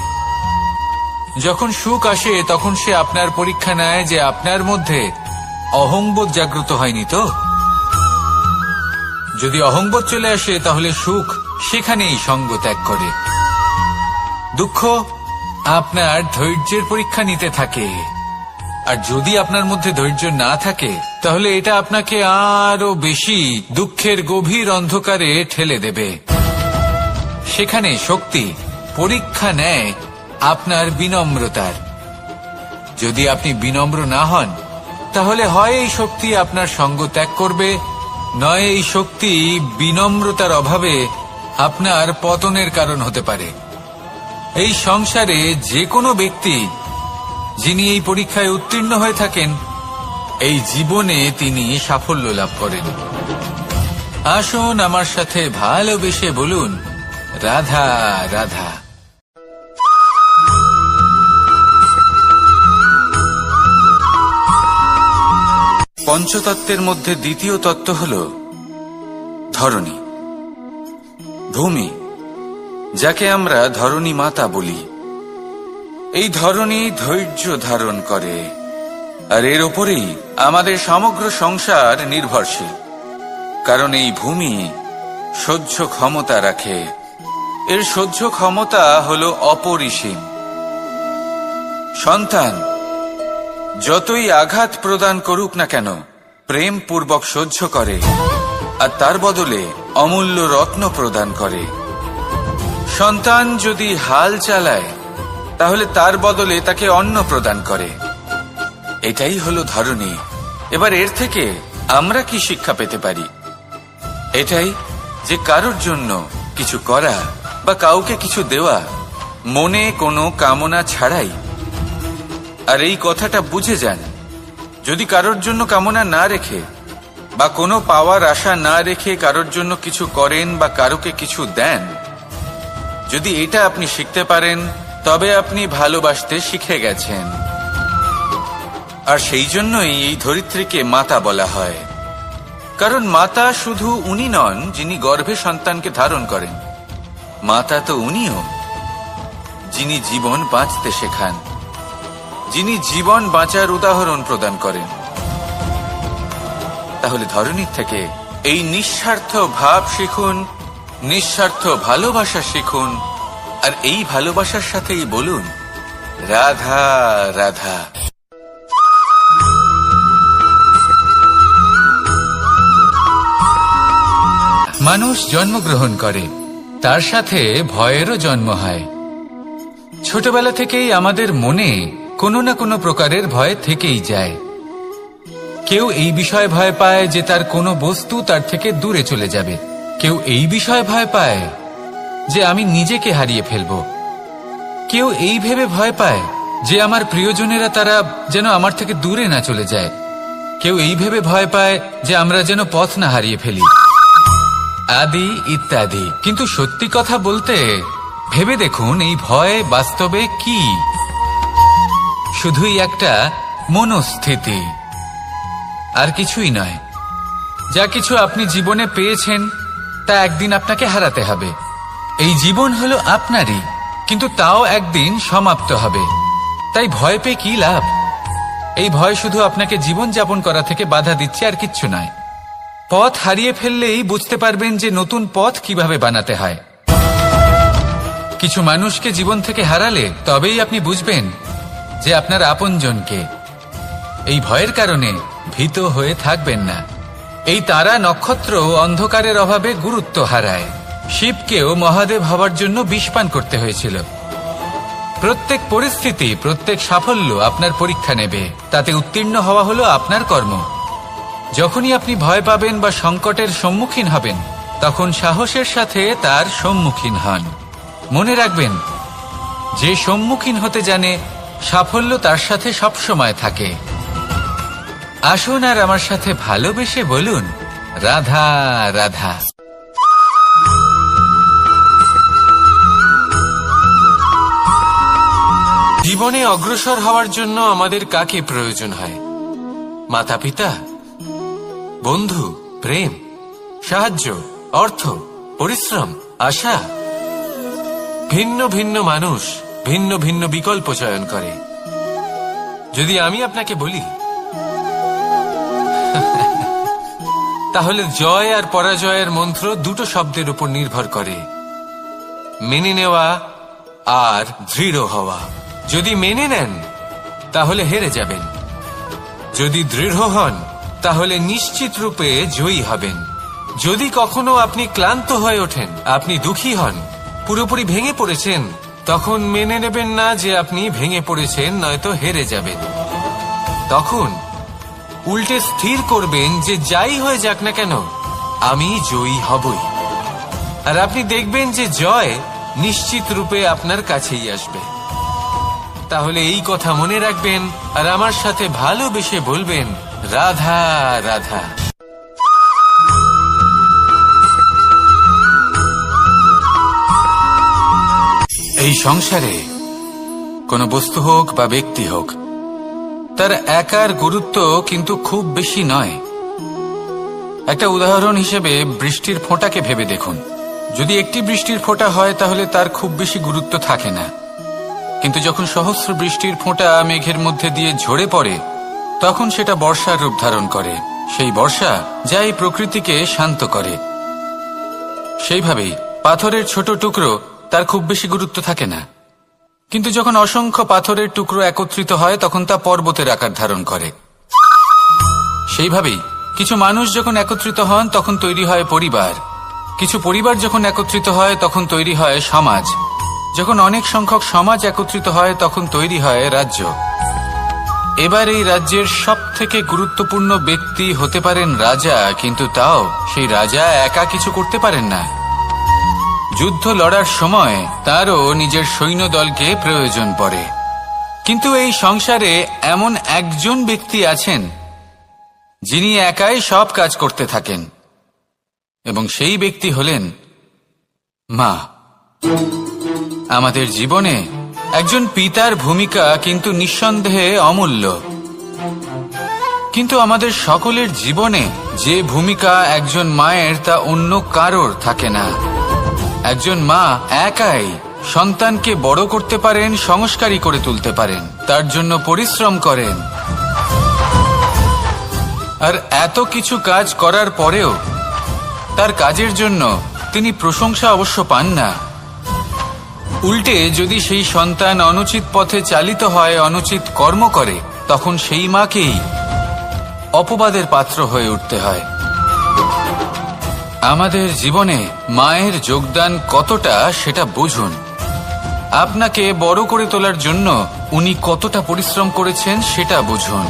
যখন সুখ আসে তখন সে আপনার পরীক্ষা নেয় যে আপনার মধ্যে অহংবোধ জাগ্রত হয়নি তো। যদি অহংবোধ চলে আসে তাহলে সুখ সেখানেই সঙ্গ ত্যাগ করে। দুঃখ আপনার ধৈর্যের পরীক্ষা নিতে থাকে, আর যদি আপনার মধ্যে ধৈর্য না থাকে তাহলে এটা আপনাকে আরো বেশি দুঃখের গভীর অন্ধকারে ঠেলে দেবে। সেখানে শক্তি পরীক্ষা নেয় আপনার বিনম্রতার। যদি আপনি বিনম্র না হন, তাহলে হয় এই শক্তি আপনার সঙ্গ ত্যাগ করবে, নয় এই শক্তি বিনম্রতার অভাবে আপনার পতনের কারণ হতে পারে। এই সংসারে যে কোনো ব্যক্তি যিনি এই পরীক্ষায় উত্তীর্ণ হয়ে থাকেন, এই জীবনে তিনি সাফল্য লাভ করেন। আসুন আমার সাথে ভালোবেসে বলুন, রাধা রাধা। পঞ্চতত্ত্বের মধ্যে দ্বিতীয় তত্ত্ব হল ধরণী, ভূমি, যাকে আমরা ধরণী মাতা বলি। এই ধরণী ধৈর্য ধারণ করে, আর এর ওপরেই আমাদের সমগ্র সংসার নির্ভরশীল। কারণ এই ভূমি সহ্য ক্ষমতা রাখে, এর সহ্য ক্ষমতা হল অপরিসীম। সন্তান যতই আঘাত প্রদান করুক না কেন, প্রেম পূর্বক সহ্য করে, আর তার বদলে অমূল্য রত্ন প্রদান করে। সন্তান যদি হাল চালায়, তাহলে তার বদলে তাকে অন্ন প্রদান করে। এটাই হলো ধরণী। এবার এর থেকে আমরা কি শিক্ষা পেতে পারি? এটাই যে কারোর জন্য কিছু করা বা কাউকে কিছু দেওয়া মনে কোনো কামনা ছাড়াই। আর এই কথাটা বুঝে যান, যদি কারোর জন্য কামনা না রেখে বা কোনো পাওয়ার আশা না রেখে কারোর জন্য কিছু করেন বা কারোকে কিছু দেন, যদি এটা আপনি শিখতে পারেন, তবে আপনি ভালোবাসতে শিখে গেছেন। আর সেই জন্যই এই ধরিত্রীকে মাতা বলা হয়। কারণ মাতা শুধু উনি নন যিনি গর্ভে সন্তানকে ধারণ করেন, মাতা তো উনিও যিনি জীবন বাঁচতে শেখান, যিনি জীবন বাঁচার উদাহরণ প্রদান করেন। তাহলে ধরণীর থেকে এই নিঃস্বার্থ ভাব শিখুন, নিঃস্বার্থ ভালোবাসা শিখুন, আর এই ভালোবাসার সাথেই বলুন, রাধা রাধা। মানুষ জন্মগ্রহণ করে, তার সাথে ভয়েরও জন্ম হয়। ছোটবেলা থেকেই আমাদের মনে কোনো না কোনো প্রকারের ভয় থেকেই যায়। কেউ এই বিষয়ে ভয় পায় যে তার কোনো বস্তু তার থেকে দূরে চলে যাবে, কেউ এই বিষয়ে ভয় পায় যে আমি নিজেকে হারিয়ে ফেলব, কেউ এই ভেবে ভয় পায় যে আমার প্রিয়জনেরা তারা যেন আমার থেকে দূরে না চলে যায়, কেউ এই ভেবে ভয় পায় যে আমরা যেন পথ না হারিয়ে ফেলি, আদি ইত্যাদি। কিন্তু সত্যি কথা বলতে, ভেবে দেখুন এই ভয় বাস্তবে কি? শুধুই একটা মনস্থিতি, আর কিছুই নয়। যা কিছু আপনি জীবনে পেয়েছেন তা একদিন আপনাকে হারাতে হবে। এই জীবন হলো আপনারই, কিন্তু তাও একদিন সমাপ্ত হবে। তাই ভয় পেয়ে কি লাভ? এই ভয় শুধু আপনাকে জীবন যাপন করা থেকে বাধা দিচ্ছে, আর কিচ্ছু নয়। পথ হারিয়ে ফেললেই বুঝতে পারবেন যে নতুন পথ কিভাবে বানাতে হয়। কিছু মানুষকে জীবন থেকে হারালে তবেই আপনি বুঝবেন যে আপনার আপনজনকে। এই ভয়ের কারণে ভীত হয়ে থাকবেন না। এই তারা নক্ষত্র অন্ধকারের অভাবে গুরুত্ব হারায়। শিবকেও মহাদেব হওয়ার জন্য বিষপান করতে হয়েছিল। প্রত্যেক পরিস্থিতি, প্রত্যেক সাফল্য আপনার পরীক্ষা নেবে, তাতে উত্তীর্ণ হওয়া হলো আপনার কর্ম। যখনই আপনি ভয় পাবেন বা সংকটের সম্মুখীন হবেন, তখন সাহসের সাথে তার সম্মুখীন হন। মনে রাখবেন, যে সম্মুখীন হতে জানে, সাফল্য তার সাথে সবসময় থাকে। আসুন আর আমার সাথে ভালোবেসে বলুন, রাধা রাধা। জীবনে অগ্রসর হওয়ার জন্য আমাদের কাকে প্রয়োজন হয়? মাতা পিতা, বন্ধু, প্রেম, সাহায্য, অর্থ, পরিশ্রম, আশা। ভিন্ন ভিন্ন মানুষ ভিন্ন ভিন্ন বিকল্প চয়ন করে। যদি আমি আপনাকে বলি, তাহলে জয় আর পরাজয়ের মন্ত্র দুটো শব্দের উপর নির্ভর করে, মেনে নেওয়া আর দৃঢ় হওয়া। যদি মেনে নেন তাহলে হেরে যাবেন, যদি দৃঢ় হন তাহলে নিশ্চিত রূপে জয়ী হবেন। যদি কখনো আপনি ক্লান্ত হয়ে ওঠেন, আপনি দুঃখী হন, পুরোপুরি ভেঙে পড়েছেন, তখন মেনে নেবেন না যে আপনি ভেঙে পড়েছেন, নয়তো হেরে যাবেন। তখন উল্টে স্থির করবেন যে যাই হয়ে যাক না কেন, আমি জয়ী হবই। আর আপনি দেখবেন যে জয় নিশ্চিত রূপে আপনার কাছেই আসবে। তাহলে এই কথা মনে রাখবেন আর আমার সাথে ভালোবেসে বলবেন, রাধা রাধা। এই সংসারে কোনো বস্তু হোক বা ব্যক্তি হোক, তার একার গুরুত্ব কিন্তু খুব বেশি নয়। একটা উদাহরণ হিসেবে বৃষ্টির ফোঁটাকে ভেবে দেখুন। যদি একটি বৃষ্টির ফোঁটা হয় তাহলে তার খুব বেশি গুরুত্ব থাকে না, কিন্তু যখন সহস্র বৃষ্টির ফোঁটা মেঘের মধ্যে দিয়ে ঝরে পড়ে তখন সেটা বর্ষার রূপ ধারণ করে। সেই বর্ষা যা এই প্রকৃতিকে শান্ত করে। সেইভাবেই পাথরের ছোট টুকরো, তার খুব বেশি গুরুত্ব থাকে না, কিন্তু যখন অসংখ্য পাথরের টুকরো একত্রিত হয় তখন তা পর্বতের আকার ধারণ করে। সেইভাবেই কিছু মানুষ যখন একত্রিত হন তখন তৈরি হয় পরিবার, কিছু পরিবার যখন একত্রিত হয় তখন তৈরি হয় সমাজ, যখন অনেক সংখ্যক সমাজ একত্রিত হয় তখন তৈরি হয় রাজ্য। এবার এই রাজ্যের সবথেকে গুরুত্বপূর্ণ ব্যক্তি হতে পারেন রাজা, কিন্তু তাও সেই রাজা একা কিছু করতে পারেন না। যুদ্ধ লড়ার সময় তারও নিজের সৈন্যদলকে প্রয়োজন পড়ে। কিন্তু এই সংসারে এমন একজন ব্যক্তি আছেন যিনি একাই সব কাজ করতে থাকেন, এবং সেই ব্যক্তি হলেন মা। আমাদের জীবনে একজন পিতার ভূমিকা কিন্তু নিঃসন্দেহে অমূল্য, কিন্তু আমাদের সকলের জীবনে যে ভূমিকা একজন মায়ের তা অন্য কারোর থাকে না। একজন মা একাই সন্তানকে বড় করতে পারেন, সংস্কারী করে তুলতে পারেন, তার জন্য পরিশ্রম করেন। আর এত কিছু কাজ করার পরেও তার কাজের জন্য তিনি প্রশংসা অবশ্য পান না। উল্টে যদি সেই সন্তান অনুচিত পথে চালিত হয়, অনুচিত কর্ম করে, তখন সেই মাকেই অপবাদের পাত্র হয়ে উঠতে হয়। আমাদের জীবনে মায়ের যোগদান কতটা সেটা বুঝুন। আপনাকে বড় করে তোলার জন্য উনি কতটা পরিশ্রম করেছেন সেটা বুঝুন।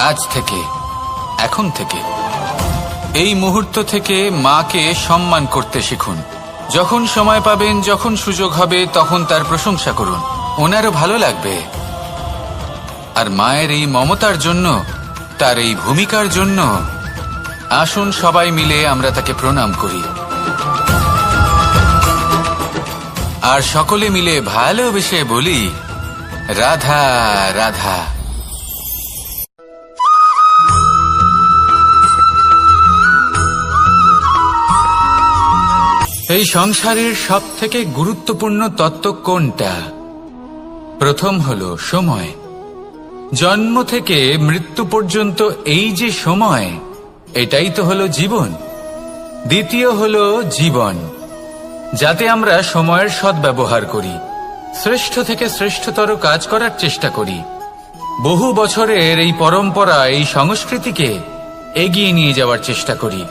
আজ থেকে, এখন থেকে, এই মুহূর্ত থেকে মাকে সম্মান করতে শিখুন। যখন সময় পাবেন, যখন সুযোগ হবে, তখন তার প্রশংসা করুন, ওনারও ভালো লাগবে। আর মায়ের এই মমতার জন্য, তার এই ভূমিকার জন্য আসুন সবাই মিলে আমরা তাকে প্রণাম করি, আর সকলে মিলে ভালোবেসে বলি রাধা রাধা। এই সংসারের সব থেকে গুরুত্বপূর্ণ তত্ত্ব কোনটা? প্রথম হলো সময়। জন্ম থেকে মৃত্যু পর্যন্ত এই যে সময়, এটাই তো হলো জীবন। দ্বিতীয় হলো জীবন, যাতে আমরা সময়ের সদ্ব্যবহার করি, শ্রেষ্ঠ থেকে শ্রেষ্ঠতর কাজ করার চেষ্টা করি। বহু বছরের এই পরম্পরা, এই সংস্কৃতিকে এগিয়ে নিয়ে যাওয়ার চেষ্টা করি।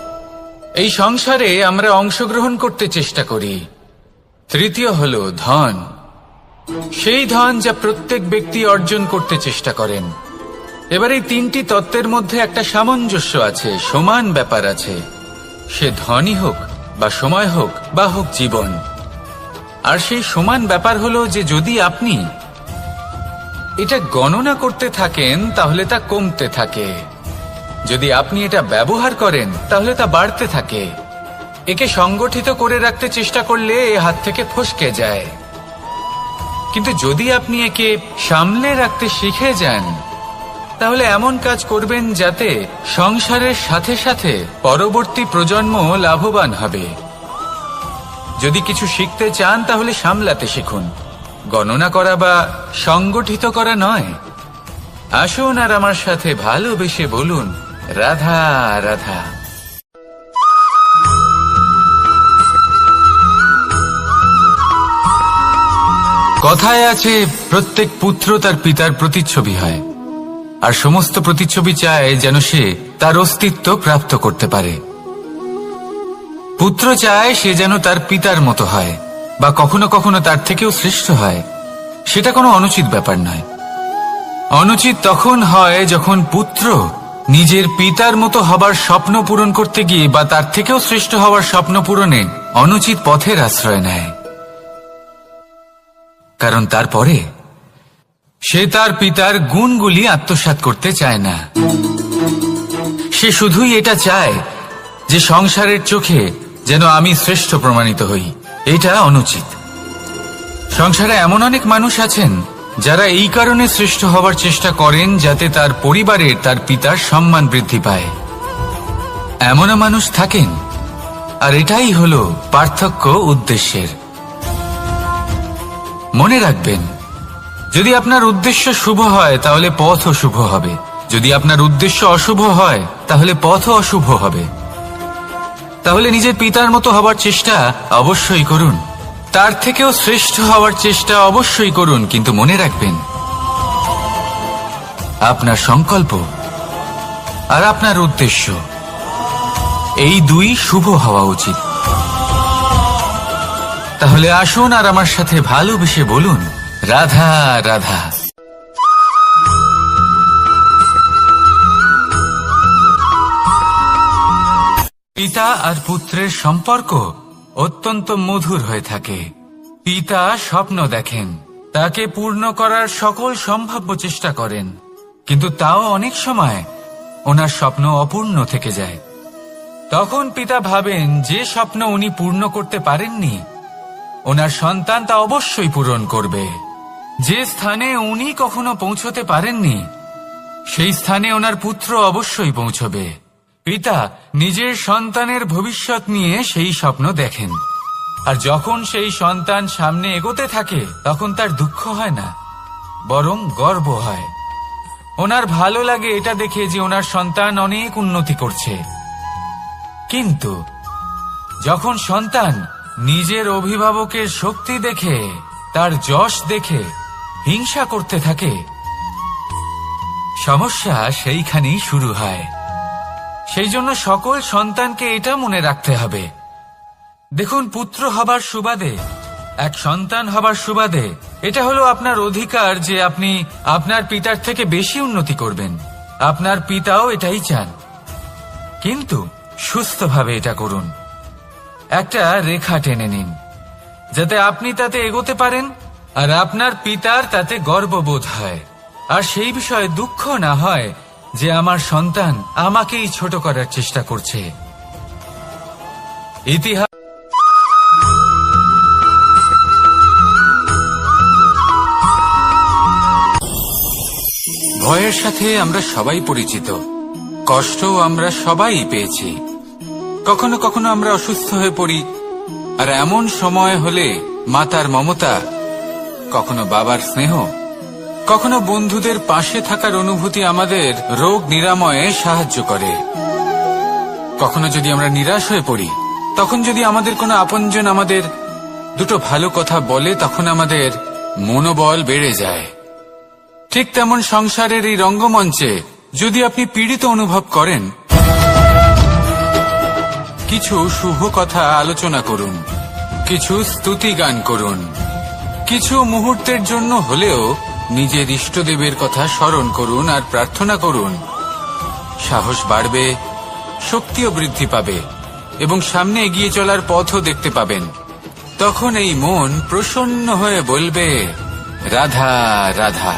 এই সংসারে আমরা অংশগ্রহণ করতে চেষ্টা করি। তৃতীয় হলো ধন, সেই ধন যা প্রত্যেক ব্যক্তি অর্জন করতে চেষ্টা করেন। এবার এই তিনটি তত্ত্বের মধ্যে একটা সামঞ্জস্য আছে, সমান ব্যাপার আছে। সে ধনই হোক বা সময় হোক বা হোক জীবন। আর সেই সমান ব্যাপার হলো যে যদি আপনি এটা গণনা করতে থাকেন তাহলে তা কমতে থাকে, যদি আপনি এটা ব্যবহার করেন তাহলে তা বাড়তে থাকে। একে সংগঠিত করে রাখতে চেষ্টা করলে এ হাত থেকে ফসকে যায়, কিন্তু যদি আপনি একে সামলে রাখতে শিখে যান তাহলে এমন কাজ করবেন যাতে সংসারের সাথে সাথে পরবর্তী প্রজন্ম লাভবান হবে। যদি কিছু শিখতে চান তাহলে সামলাতে শিখুন, গণনা করা বা সংগঠিত করা নয়। আসুন আর আমার সাথে ভালোবেসে বলুন রাধা রাধা। কথায় আছে প্রত্যেক পুত্র তার পিতার প্রতিচ্ছবি হয়, আর সমস্ত প্রতিচ্ছবি চায় যেন সে তার অস্তিত্ব প্রাপ্ত করতে পারে। পুত্র চায় সে যেন তার পিতার মতো হয় বা কখনো কখনো তার থেকেও শ্রেষ্ঠ হয়। সেটা কোনো অনুচিত ব্যাপার নয়। অনুচিত তখন হয় যখন পুত্র নিজের পিতার মতো হবার স্বপ্ন পূরণ করতে গিয়ে বা তার থেকেও শ্রেষ্ঠ হওয়ার স্বপ্ন পূরণে অনুচিত পথের আশ্রয় নেয়। কারণ তারপরে সে তার পিতার গুণগুলি আত্মসাৎ করতে চায় না। সে শুধুই এটা চায় যে সংসারের চোখে যেন আমি শ্রেষ্ঠ প্রমাণিত হই। এটা অনুচিত। সংসারে এমন অনেক মানুষ আছেন যারা এই কারণে শ্রেষ্ঠ হবার চেষ্টা করেন যাতে তার পরিবারের তার পিতার সম্মান বৃদ্ধি পায়। এমনও মানুষ থাকেন, আর এটাই হলো পার্থক্য উদ্দেশ্যের। মনে রাখবেন, যদি আপনার উদ্দেশ্য শুভ হয় তাহলে পথও শুভ হবে, যদি আপনার উদ্দেশ্য অশুভ হয় তাহলে পথও অশুভ হবে। তাহলে নিজের পিতার মতো হবার চেষ্টা অবশ্যই করুন, তার থেকেও শ্রেষ্ঠ হওয়ার চেষ্টা অবশ্যই করুন, কিন্তু মনে রাখবেন আপনার সংকল্প আর আপনার উদ্দেশ্য এই দুই শুভ হওয়া উচিত। তাহলে আসুন আর আমার সাথে ভালোবেসে বলুন, রাধা রাধা। পিতা আর পুত্রের সম্পর্ক অত্যন্ত মধুর হয়ে থাকে। পিতা স্বপ্ন দেখেন, তাকে পূর্ণ করার সকল সম্ভাব্য চেষ্টা করেন, কিন্তু তাও অনেক সময় ওনার স্বপ্ন অপূর্ণ থেকে যায়। তখন পিতা ভাবেন যে স্বপ্ন উনি পূর্ণ করতে পারেননি ওনার সন্তান তা অবশ্যই পূরণ করবে। যে স্থানে উনি কখনো পৌঁছতে পারেননি সেই স্থানে ওনার পুত্র অবশ্যই পৌঁছবে। পিতা নিজের সন্তানের ভবিষ্যৎ নিয়ে সেই স্বপ্ন দেখেন, আর যখন সেই সন্তান সামনে এগোতে থাকে তখন তার দুঃখ হয় না, বরং গর্ব হয়। ওনার ভালো লাগে এটা দেখে যে ওনার সন্তান অনেক উন্নতি করছে। কিন্তু যখন সন্তান নিজের অভিভাবকের শক্তি দেখে, তার যশ দেখে হিংসা করতে থাকে, সমস্যা সেইখানেই শুরু হয়। সেই জন্য সকল সন্তানকে এটা মনে রাখতে হবে, দেখুন, পুত্র হবার সুবাদে, এক সন্তান হবার সুবাদে এটা হলো আপনার অধিকার যে আপনি আপনার পিতার থেকে বেশি উন্নতি করবেন। আপনার পিতাও এটাই চান, কিন্তু সুস্থভাবে এটা করুন। একটা রেখা টেনে নিন যাতে আপনি তাতে এগোতে পারেন আর আপনার পিতার তাতে গর্ববোধ হয়, আর সেই বিষয়ে দুঃখ না হয় যে আমার সন্তান আমাকেই ছোট করার চেষ্টা করছে। ইতিহাস ভয়ের সাথে আমরা সবাই পরিচিত, কষ্টও আমরা সবাই পেয়েছি। কখনো কখনো আমরা অসুস্থ হয়ে পড়ি, আর এমন সময় হলে মাতার মমতা, কখনো বাবার স্নেহ, কখনো বন্ধুদের পাশে থাকার অনুভূতি আমাদের রোগ নিরাময়ে সাহায্য করে। কখনো যদি আমরা নিরাশ হয়ে পড়ি, তখন যদি আমাদের কোনো আপনজন আমাদের দুটো ভালো কথা বলে, তখন আমাদের মনোবল বেড়ে যায়। ঠিক তেমন সংসারের এই রঙ্গমঞ্চে যদি আপনি পীড়িত অনুভব করেন, কিছু শুভ কথা আলোচনা করুন, কিছু স্তুতি গান করুন, কিছু মুহূর্তের জন্য হলেও নিজের ইষ্টদেবের কথা স্মরণ করুন আর প্রার্থনা করুন। সাহস বাড়বে, শক্তিও বৃদ্ধি পাবে এবং সামনে এগিয়ে চলার পথও দেখতে পাবেন। তখন এই মন প্রসন্ন হয়ে বলবে, রাধা রাধা।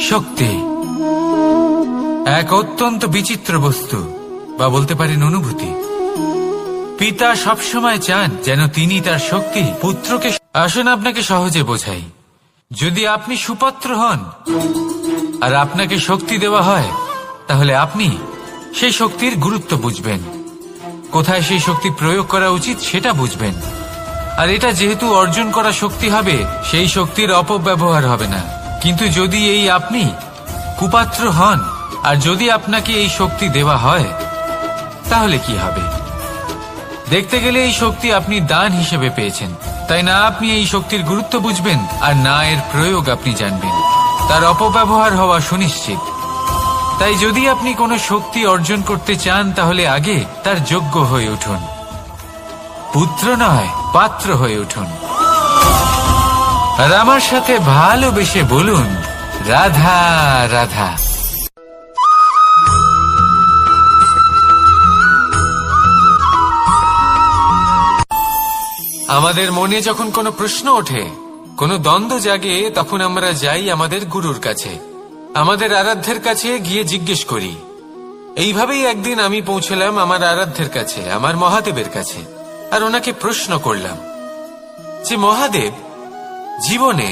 শক্তি এক অত্যন্ত বিচিত্র বস্তু, বা বলতে পারেন অনুভূতি। পিতা সবসময় চান যেন তিনি তার শক্তি পুত্রকে। আসুন আপনাকে সহজে বোঝাই, যদি আপনি সুপাত্র হন আর আপনাকে শক্তি দেওয়া হয়, তাহলে আপনি সেই শক্তির গুরুত্ব বুঝবেন, কোথায় সেই শক্তি প্রয়োগ করা উচিত সেটা বুঝবেন। আর এটা যেহেতু অর্জন করা শক্তি হবে, সেই শক্তির অপব্যবহার হবে না। কিন্তু যদি এই আপনি কুপাত্র হন আর যদি আপনাকে এই শক্তি দেওয়া হয়, তাহলে কি হবে? দেখতে গেলে এই শক্তি আপনি দান হিসেবে পেয়েছেন, তাই না আপনি এই শক্তির গুরুত্ব বুঝবেন আর না এর প্রয়োগ আপনি জানবেন। তার অপব্যবহার হওয়া সুনিশ্চিত। তাই যদি আপনি কোনো শক্তি অর্জন করতে চান, তাহলে আগে তার যোগ্য হয়ে উঠুন, পুত্র নয় পাত্র হয়ে উঠুন। আর আমার সাথে ভালোবেসে বলুন, রাধা রাধা। আমাদের মনে যখন কোনো প্রশ্ন ওঠে, কোনো দ্বন্দ্ব জাগে, তখন আমরা যাই আমাদের গুরুর কাছে, আমাদের আরাধ্যের কাছে গিয়ে জিজ্ঞেস করি। এইভাবেই একদিন আমি পৌঁছলাম আমার আরাধ্যের কাছে, আমার মহাদেবের কাছে, আর ওনাকে প্রশ্ন করলাম যে মহাদেব, জীবনে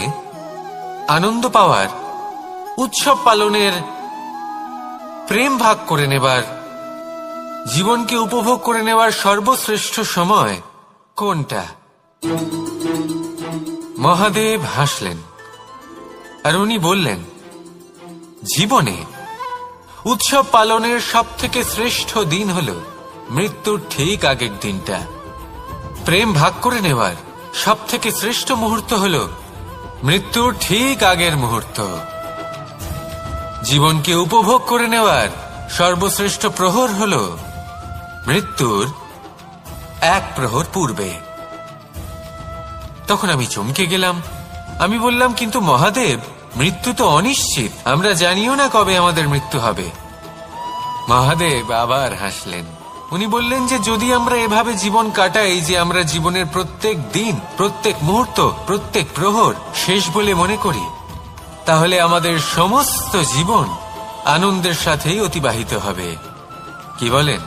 আনন্দ পাওয়ার, উৎসব পালনের, প্রেম ভাগ করে নেবার, জীবনকে উপভোগ করে নেওয়ার সর্বশ্রেষ্ঠ সময় কোনটা? মহাদেব হাসলেন আর উনি বললেন, জীবনে উৎসব পালনের সবথেকে শ্রেষ্ঠ দিন হল মৃত্যুর ঠিক আগের দিনটা। প্রেম ভাগ করে নেওয়ার সবথেকে শ্রেষ্ঠ মুহূর্ত হল মৃত্যুর ঠিক আগের মুহূর্ত। জীবনকে উপভোগ করে নেওয়ার সর্বশ্রেষ্ঠ প্রহর হল মৃত্যুর এক প্রহর পূর্বে। তখন আমি চমকে গেলাম। আমি বললাম, কিন্তু মহাদেব, মৃত্যু তো অনিশ্চিত, আমরা জানিও না কবে আমাদের মৃত্যু হবে। মহাদেব আবার হাসলেন। উনি বললেন যে যদি আমরা এভাবে জীবন কাটাই যে আমরা জীবনের প্রত্যেক দিন, প্রত্যেক মুহূর্ত, প্রত্যেক প্রহর শেষ বলে মনে করি, তাহলে আমাদের সমস্ত জীবন আনন্দের সাথেই অতিবাহিত হবে। কি বলেন?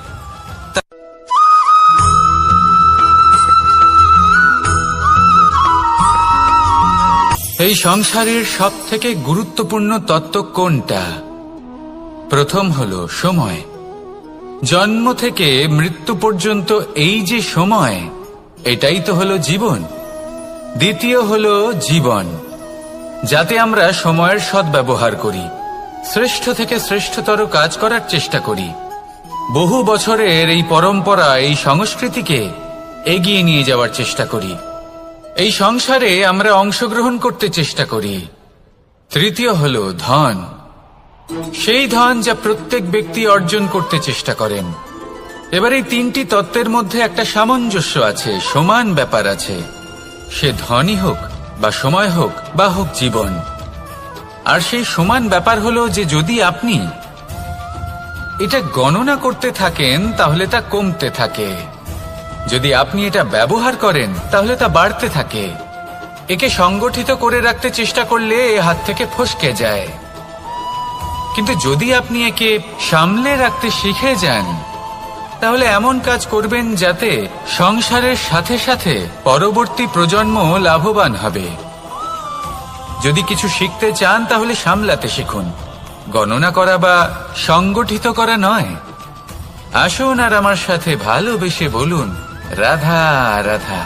এই সংসারের সব থেকে গুরুত্বপূর্ণ তত্ত্ব কোনটা? প্রথম হলো সময়। জন্ম থেকে মৃত্যু পর্যন্ত এই যে সময়, এটাই তো হলো জীবন। দ্বিতীয় হলো জীবন, যাতে আমরা সময়ের সদ্ব্যবহার করি, শ্রেষ্ঠ থেকে শ্রেষ্ঠতর কাজ করার চেষ্টা করি। বহু বছরের এই পরম্পরা, এই সংস্কৃতিকে এগিয়ে নিয়ে যাওয়ার চেষ্টা করি। এই সংসারে আমরা অংশগ্রহণ করতে চেষ্টা করি। তৃতীয় হলো ধন, সেই ধন যা প্রত্যেক ব্যক্তি অর্জন করতে চেষ্টা করেন। এবার এই তিনটি তত্ত্বের মধ্যে একটা সামঞ্জস্য আছে, সমান ব্যাপার আছে। সে ধনই হোক বা সময় হোক বা হোক জীবন। আর সেই সমান ব্যাপার হলো যে যদি আপনি এটা গণনা করতে থাকেন তাহলে তা কমতে থাকে, যদি আপনি এটা ব্যবহার করেন তাহলে তা বাড়তে থাকে। একে সংগঠিত করে রাখতে চেষ্টা করলে এ হাত থেকে ফসকে যায়, কিন্তু যদি আপনি একে সামলে রাখতে শিখে যান তাহলে এমন কাজ করবেন যাতে সংসারের সাথে সাথে পরবর্তী প্রজন্ম লাভবান হবে। যদি কিছু শিখতে চান তাহলে সামলাতে শিখুন, গণনা করা বা সংগঠিত করা নয়। আসুন আর আমার সাথে ভালোবেসে বলুন, রাধা রাধা।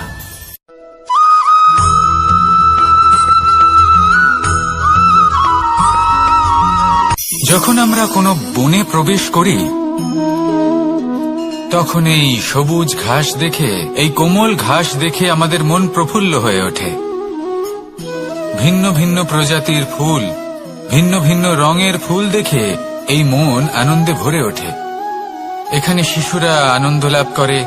যখন আমরা কোনো বনে প্রবেশ করি তখন এই সবুজ ঘাস দেখে, এই কোমল ঘাস দেখে আমাদের মন প্রফুল্ল হয়ে ওঠে। ভিন্ন ভিন্ন প্রজাতির ফুল, ভিন্ন ভিন্ন রঙের ফুল দেখে এই মন আনন্দে ভরে ওঠে। এখানে শিশুরা আনন্দ লাভ করে,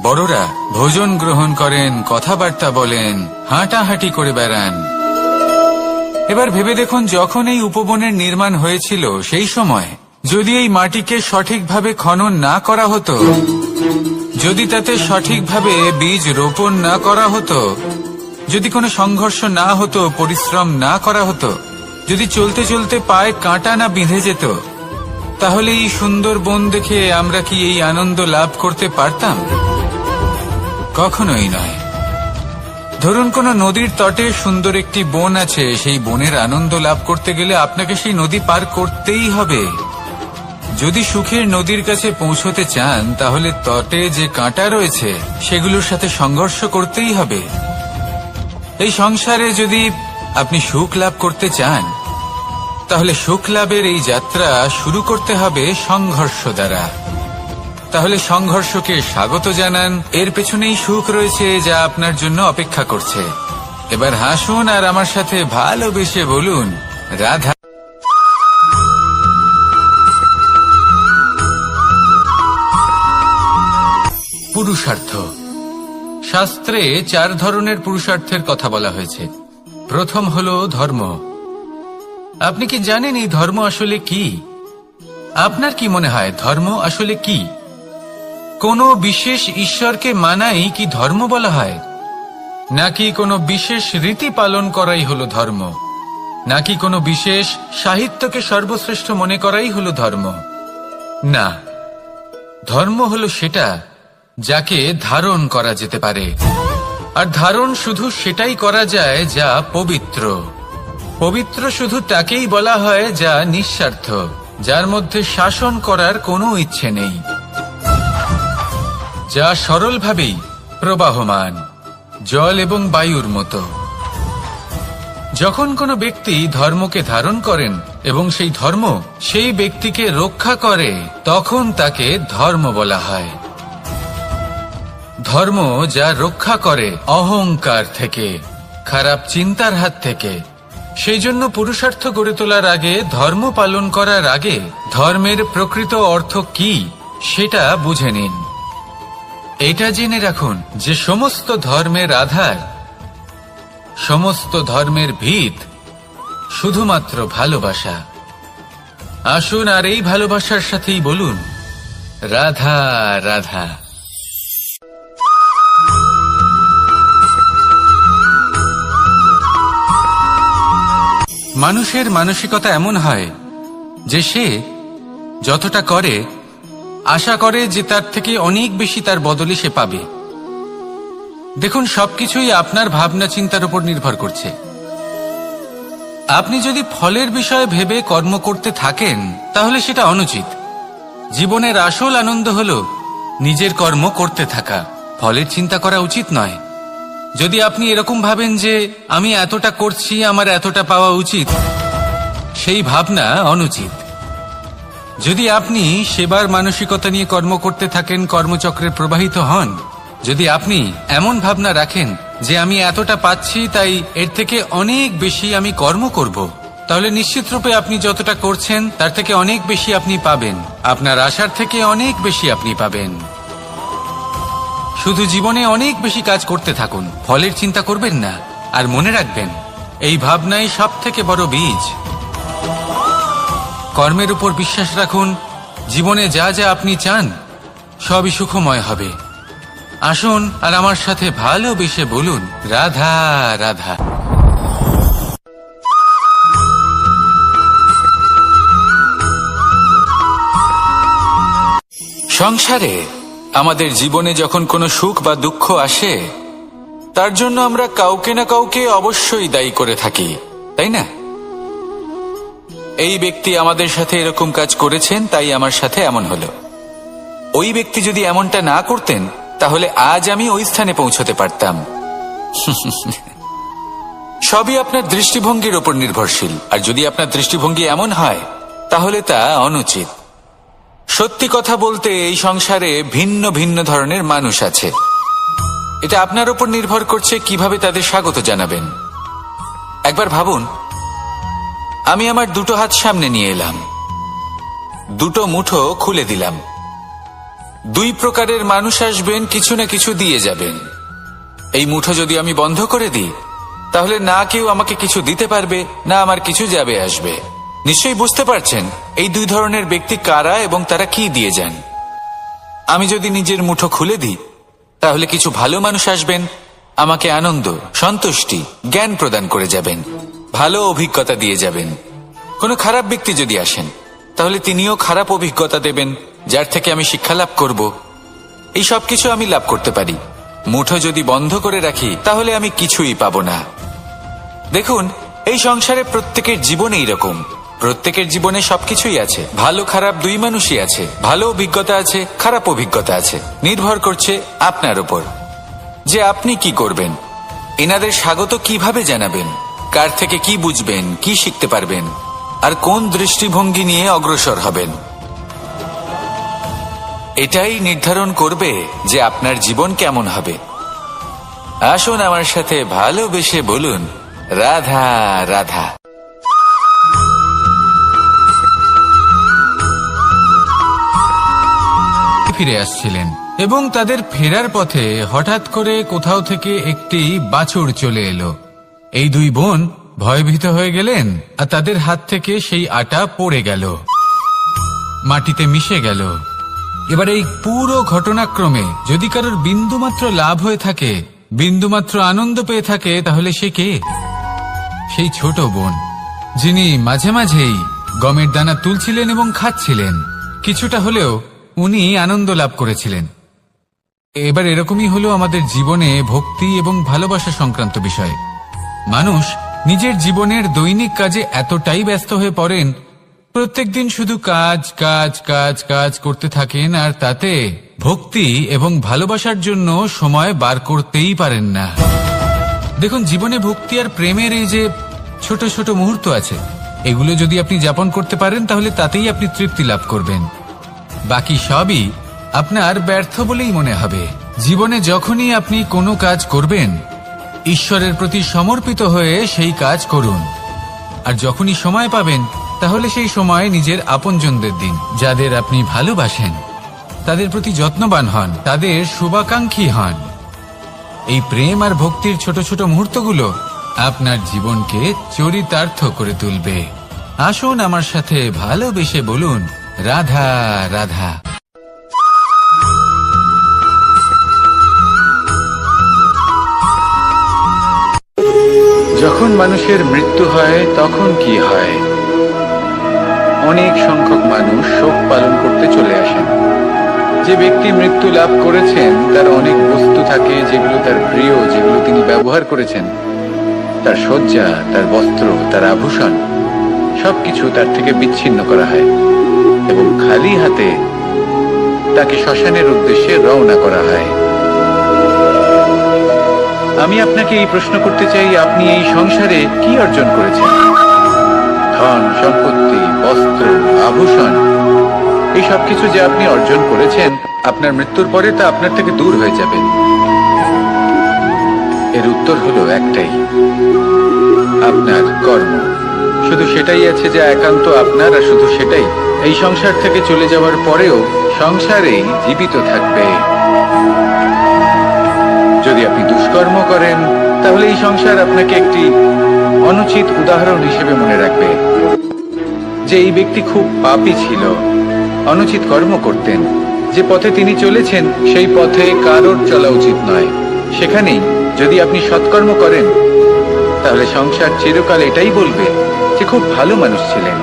বড়রা ভোজন গ্রহণ করেন, কথাবার্তা বলেন, হাঁটাহাঁটি করে বেড়ান। এবার ভেবে দেখুন, যখন এই উপবনের নির্মাণ হয়েছিল সেই সময় যদি এই মাটিকে সঠিকভাবে খনন না করা হতো, যদি তাতে সঠিকভাবে বীজ রোপণ না করা হতো, যদি কোনো সংঘর্ষ না হতো, পরিশ্রম না করা হতো, যদি চলতে চলতে পায়ে কাঁটা না বিঁধে যেত, তাহলে এই সুন্দর বন দেখে আমরা কি এই আনন্দ লাভ করতে পারতাম? কখনোই নয়। ধরুন কোনো নদীর তটে সুন্দর একটি বন আছে, সেই বনের আনন্দ লাভ করতে গেলে আপনাকে সেই নদী পার করতেই হবে। যদি সুখের নদীর কাছে পৌঁছতে চান তাহলে তটে যে কাঁটা রয়েছে সেগুলোর সাথে সংঘর্ষ করতেই হবে। এই সংসারে যদি আপনি সুখ লাভ করতে চান তাহলে সুখ লাভের এই যাত্রা শুরু করতে হবে সংঘর্ষ দ্বারা। তাহলে সংঘর্ষকে স্বাগত জানান, এর পেছনেই সুখ রয়েছে যা আপনার জন্য অপেক্ষা করছে। এবার হাসুন আর আমার সাথে ভালোবেসে বলুন, রাধা। পুরুষার্থ। শাস্ত্রে 4 ধরনের পুরুষার্থের কথা বলা হয়েছে। প্রথম হলো ধর্ম। আপনি কি জানেন এই ধর্ম আসলে কি? আপনার কি মনে হয় ধর্ম আসলে কি? কোনো বিশেষ ঈশ্বরকে মানাই কি ধর্ম বলা হয়? নাকি কোনো বিশেষ রীতি পালন করাই হলো ধর্ম, নাকি কোনো বিশেষ সাহিত্যকে সর্বশ্রেষ্ঠ মনে করাই হলো ধর্ম? না, ধর্ম হলো সেটা যাকে ধারণ করা যেতে পারে, আর ধারণ শুধু সেটাই করা যায় যা পবিত্র। পবিত্র শুধু তাকেই বলা হয় যা নিঃস্বার্থ, যার মধ্যে শাসন করার কোনো ইচ্ছে নেই, যা সরলভাবেই প্রবাহমান, জল এবং বায়ুর মতো। যখন কোনো ব্যক্তি ধর্মকে ধারণ করেন এবং সেই ধর্ম সেই ব্যক্তিকে রক্ষা করে, তখন তাকে ধর্ম বলা হয়। ধর্ম যা রক্ষা করে অহংকার থেকে, খারাপ চিন্তার হাত থেকে। সেই জন্য পুরুষার্থ গড়ে তোলার আগে, ধর্ম পালন করার আগে ধর্মের প্রকৃত অর্থ কি সেটা বুঝে নিন। এটা জেনে রাখুন যে সমস্ত ধর্মের আধার, সমস্ত ধর্মের ভিত শুধুমাত্র ভালোবাসা। আসুন আর এই ভালোবাসার সাথেই বলুন রাধা রাধা। মানুষের মানসিকতা এমন হয় যে সে যতটা করে আশা করে যে তার থেকে অনেক বেশি তার বদলে সে পাবে। দেখুন, সবকিছুই আপনার ভাবনা চিন্তার উপর নির্ভর করছে। আপনি যদি ফলের বিষয়ে ভেবে কর্ম করতে থাকেন তাহলে সেটা অনুচিত। জীবনের আসল আনন্দ হলো নিজের কর্ম করতে থাকা, ফলের চিন্তা করা উচিত নয়। যদি আপনি এরকম ভাবেন যে আমি এতটা করছি, আমার এতটা পাওয়া উচিত, সেই ভাবনা অনুচিত। যদি আপনি সেবার মানসিকতা নিয়ে কর্ম করতে থাকেন, কর্মচক্রে প্রবাহিত হন, যদি আপনি এমন ভাবনা রাখেন যে আমি এতটা পাচ্ছি তাই এর থেকে অনেক বেশি আমি কর্ম করব, তাহলে নিশ্চিত রূপে আপনি যতটা করছেন তার থেকে অনেক বেশি আপনি পাবেন, আপনার আশার থেকে অনেক বেশি আপনি পাবেন। শুধু জীবনে অনেক বেশি কাজ করতে থাকুন, ফলের চিন্তা করবেন না। আর মনে রাখবেন, এই ভাবনাই সব থেকে বড় বীজ। কর্মের উপর বিশ্বাস রাখুন, জীবনে যা যা আপনি চান সবই সুখময় হবে। আসুন আর আমার সাথে ভালোবেসে বলুন রাধা রাধা। সংসারে আমাদের জীবনে যখন কোনো সুখ বা দুঃখ আসে, তার জন্য আমরা কাউকে না কাউকে অবশ্যই দায়ী করে থাকি, তাই না? এই ব্যক্তি আমাদের সাথে এরকম কাজ করেছেন তাই আমার সাথে এমন হলো। ওই ব্যক্তি যদি এমনটা না করতেন তাহলে আজ আমি ওই স্থানে পৌঁছতে পারতাম। সবই আপনার দৃষ্টিভঙ্গির ওপর নির্ভরশীল, আর যদি আপনার দৃষ্টিভঙ্গি এমন হয় তাহলে তা অনুচিত। সত্যি কথা বলতে এই সংসারে ভিন্ন ভিন্ন ধরনের মানুষ আছে। এটা আপনার ওপর নির্ভর করছে কিভাবে তাদের স্বাগত জানাবেন। একবার ভাবুন, আমি আমার দুটো হাত সামনে নিয়ে এলাম, দুটো মুঠো খুলে দিলাম। দুই প্রকারের মানুষ আসবেন, কিছু না কিছু দিয়ে যাবেন। এই মুঠো যদি আমি বন্ধ করে দিই তাহলে না কেউ আমাকে কিছু দিতে পারবে, না আমার কিছু যাবে আসবে। নিশ্চয়ই বুঝতে পারছেন এই দুই ধরনের ব্যক্তি কারা এবং তারা কি দিয়ে যান। আমি যদি নিজের মুঠো খুলে দিই তাহলে কিছু ভালো মানুষ আসবেন, আমাকে আনন্দ, সন্তুষ্টি, জ্ঞান প্রদান করে যাবেন, ভালো অভিজ্ঞতা দিয়ে যাবেন। কোনো খারাপ ব্যক্তি যদি আসেন তাহলে তিনিও খারাপ অভিজ্ঞতা দেবেন, যার থেকে আমি শিক্ষা লাভ করব। এই সব কিছু আমি লাভ করতে পারি। মুঠো যদি বন্ধ করে রাখি তাহলে আমি কিছুই পাবো না। দেখুন, এই সংসারে প্রত্যেকের জীবনে এইরকম, প্রত্যেকের জীবনে সবকিছুই আছে, ভালো খারাপ দুই মানুষই আছে, ভালো অভিজ্ঞতা আছে, খারাপ অভিজ্ঞতা আছে। নির্ভর করছে আপনার উপর যে আপনি কি করবেন, এনাদের স্বাগত কিভাবে জানাবেন, কার থেকে কি বুঝবেন, কি শিখতে পারবেন, আর কোন দৃষ্টিভঙ্গি নিয়ে অগ্রসর হবেন। এটাই নির্ধারণ করবে যে আপনার জীবন কেমন হবে। আসুন আমার সাথে ভালোবেসে বলুন রাধা রাধা। ফিরে আসছিলেন এবং তাদের ফেরার পথে হঠাৎ করে কোথাও থেকে একটি বাছুর চলে এলো। এই দুই বোন ভয়ভীত হয়ে গেলেন আর তাদের হাত থেকে সেই আটা পড়ে গেল, মাটিতে মিশে গেল। এবার এই পুরো ঘটনাক্রমে যদি কারোর বিন্দুমাত্র লাভ হয়ে থাকে বিন্দুমাত্র আনন্দ পেয়ে থাকে তাহলে সে কে? সেই ছোট বোন যিনি মাঝে মাঝেই গমের দানা তুলছিলেন এবং খাচ্ছিলেন। কিছুটা হলেও উনি আনন্দ লাভ করেছিলেন। এবার এরকমই হলো আমাদের জীবনে ভক্তি এবং ভালোবাসা সংক্রান্ত বিষয়। মানুষ নিজের জীবনের দৈনিক কাজে এতটাই ব্যস্ত হয়ে পড়েন, প্রত্যেকদিন শুধু কাজ কাজ কাজ কাজ করতে থাকেন, আর তাতে ভক্তি এবং ভালোবাসার জন্য সময় বার করতেই পারেন না। দেখুন, জীবনে ভক্তি আর প্রেমের এই যে ছোট ছোট মুহূর্ত আছে, এগুলো যদি আপনি যাপন করতে পারেন তাহলে তাতেই আপনি তৃপ্তি লাভ করবেন। বাকি সবই আপনার ব্যর্থ বলেই মনে হবে। জীবনে যখনই আপনি কোনো কাজ করবেন, ঈশ্বরের প্রতি সমর্পিত হয়ে সেই কাজ করুন। আর যখনই সময় পাবেন তাহলে সেই সময় নিজের আপনজনদের দিন। যাদের আপনি ভালোবাসেন তাদের প্রতি যত্নবান হন, তাদের শুভাকাঙ্ক্ষী হন। এই প্রেম আর ভক্তির ছোট ছোট মুহূর্তগুলো আপনার জীবনকে চরিতার্থ করে তুলবে। আসুন আমার সাথে ভালোবেসে বলুন, রাধা রাধা। যখন মানুষের মৃত্যু হয় তখন কি হয়? অনেক সংখ্যক মানুষ শোক পালন করতে চলে আসেন। যে ব্যক্তি মৃত্যু লাভ করেছেন তার অনেক বস্তু থাকে যেগুলো তার প্রিয়, যেগুলো তিনি ব্যবহার করেছেন। তার শয্যা, তার বস্ত্র, তার আভূষণ সবকিছু তার থেকে বিচ্ছিন্ন করা হয় এবং খালি হাতে তাকে শ্মশানের উদ্দেশ্যে রওনা করা হয়। আমি আপনাকে এই প্রশ্ন করতে চাই, আপনি এই সংসারে কি অর্জন করেছেন? ধন সম্পত্তি, বস্ত্র, আভূষণ, এই সবকিছু যে আপনি অর্জন করেছেন, আপনার মৃত্যুর পরে তা আপনার থেকে দূর হয়ে যাবে। এর উত্তর হলো একটাই, আপনার কর্ম। শুধু সেটাই আছে যা একান্ত আপনার, আর শুধু সেটাই এই সংসার থেকে চলে যাওয়ার পরেও সংসারেই জীবিত থাকবে। যদি আপনি দুষ্কর্ম করেন তাহলে এই সংসার আপনাকে একটি অনুচিত উদাহরণ হিসেবে মনে রাখবে যে এই ব্যক্তি খুব পাপী ছিল, অনুচিত কর্ম করতেন। যে পথে তিনি চলেছেন সেই পথে কারোর চলা উচিত নয়। সেখানেই যদি আপনি সৎকর্ম করেন তাহলে সংসার চিরকাল এটাই বলবে যে খুব ভালো মানুষ ছিলেন,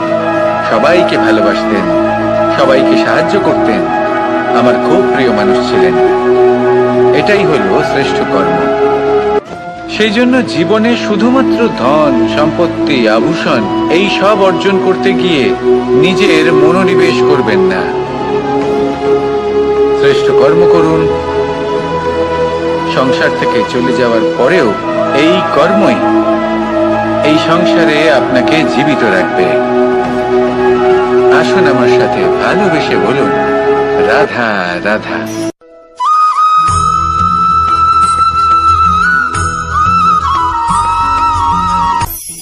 সবাইকে ভালোবাসতেন, সবাইকে সাহায্য করতেন, আমার খুব প্রিয় মানুষ ছিলেন। এটাই হলো শ্রেষ্ঠ কর্ম। সেই জন্য জীবনে শুধুমাত্র ধন সম্পত্তি, আভূষণ এই সব অর্জন করতে গিয়ে নিজের মনোনিবেশ করবেন না। শ্রেষ্ঠ কর্ম করুন। সংসার থেকে চলে যাওয়ার পরেও এই কর্মই এই সংসারে আপনাকে জীবিত রাখবে। আসুন আমার সাথে ভালোবেসে বলুন, রাধা রাধা।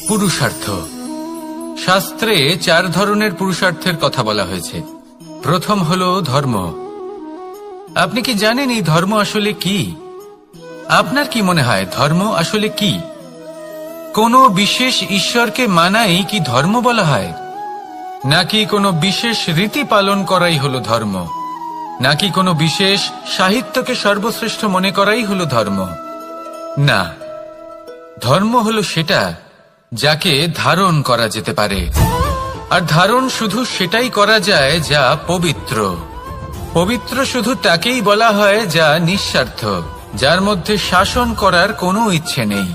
পুরুষার্থ। শাস্ত্রে 4 ধরনের পুরুষার্থের কথা বলা হয়েছে। প্রথম হলো ধর্ম। আপনি কি জানেন এই ধর্ম আসলে কি? আপনার কি মনে হয় ধর্ম আসলে কি? কোনো বিশেষ ঈশ্বরকে মানাই কি ধর্ম বলা হয়? নাকি কোনো বিশেষ রীতি পালন করাই হলো ধর্ম? নাকি কোনো বিশেষ সাহিত্যকে সর্বশ্রেষ্ঠ মনে করাই হলো ধর্ম? না, ধর্ম হলো সেটা যাকে ধারণ করা যেতে পারে। আর ধারণ শুধু সেটাই করা যায় যা পবিত্র। পবিত্র শুধু তাকেই বলা হয় যা নিঃস্বার্থ, যার মধ্যে শাসন করার কোনো ইচ্ছে নেই,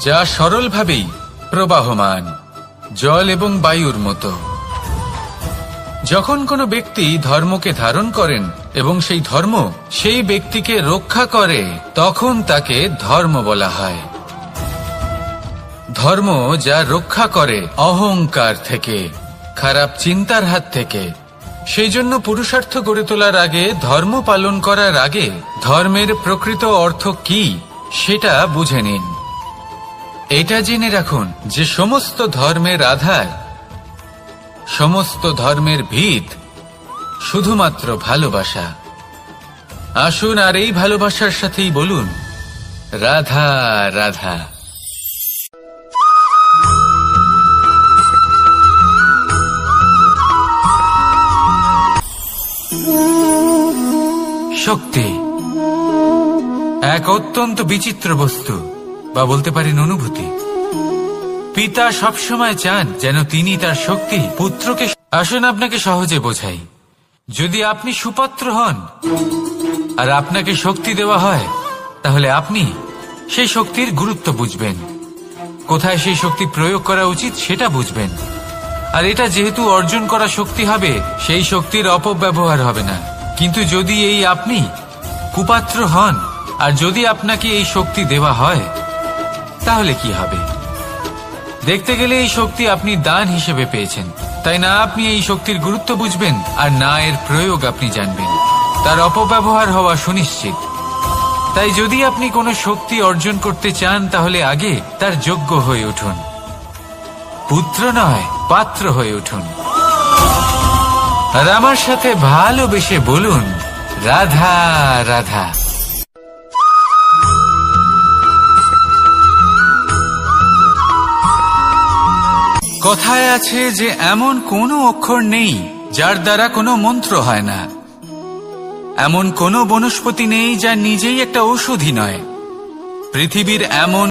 যা সরলভাবেই প্রবাহমান, জল এবং বায়ুর মতো। যখন কোনো ব্যক্তি ধর্মকে ধারণ করেন এবং সেই ধর্ম সেই ব্যক্তিকে রক্ষা করে, তখন তাকে ধর্ম বলা হয়। ধর্ম যা রক্ষা করে অহংকার থেকে, খারাপ চিন্তার হাত থেকে। সেই জন্য পুরুষার্থ গড়ে তোলার আগে, ধর্ম পালন করার আগে ধর্মের প্রকৃত অর্থ কি সেটা বুঝে নিন। এটা জেনে রাখুন যে সমস্ত ধর্মের আধার, সমস্ত ধর্মের ভিত শুধুমাত্র ভালোবাসা। আসুন আর এই ভালোবাসার সাথেই বলুন, রাধা রাধা। শক্তি। এক অত্যন্ত বিচিত্র বস্তু, বা বলতে পারেন অনুভূতি। পিতা সবসময় চান যেন তিনি তার শক্তি পুত্রকে। আসুন আপনাকে সহজে বোঝাই। যদি আপনি সুপাত্র হন আর আপনাকে শক্তি দেওয়া হয়, তাহলে আপনি সেই শক্তির গুরুত্ব বুঝবেন, কোথায় সেই শক্তি প্রয়োগ করা উচিত সেটা বুঝবেন। আর এটা যেহেতু অর্জন করা শক্তি হবে, সেই শক্তির অপব্যবহার হবে না। কিন্তু যদি এই আপনি কুপাত্র হন আর যদি আপনাকে এই শক্তি দেওয়া হয়, তাহলে কি হবে? দেখতে গেলে এই শক্তি আপনি দান হিসেবে পেয়েছেন, তাই না আপনি এই শক্তির গুরুত্ব বুঝবেন আর না এর প্রয়োগ আপনি জানবেন। তার অপব্যবহার হওয়া সুনিশ্চিত। তাই যদি আপনি কোনো শক্তি অর্জন করতে চান, তাহলে আগে তার যোগ্য হয়ে উঠুন। পুত্র নয়, পাত্র হয়ে উঠুন। আর আমার সাথে ভালোবেসে বলুন, রাধা রাধা। কথায় আছে যে এমন কোনো অক্ষর নেই যার দ্বারা কোনো মন্ত্র হয় না। এমন কোনো বনস্পতি নেই যা নিজেই একটা ঔষধি নয়। পৃথিবীর এমন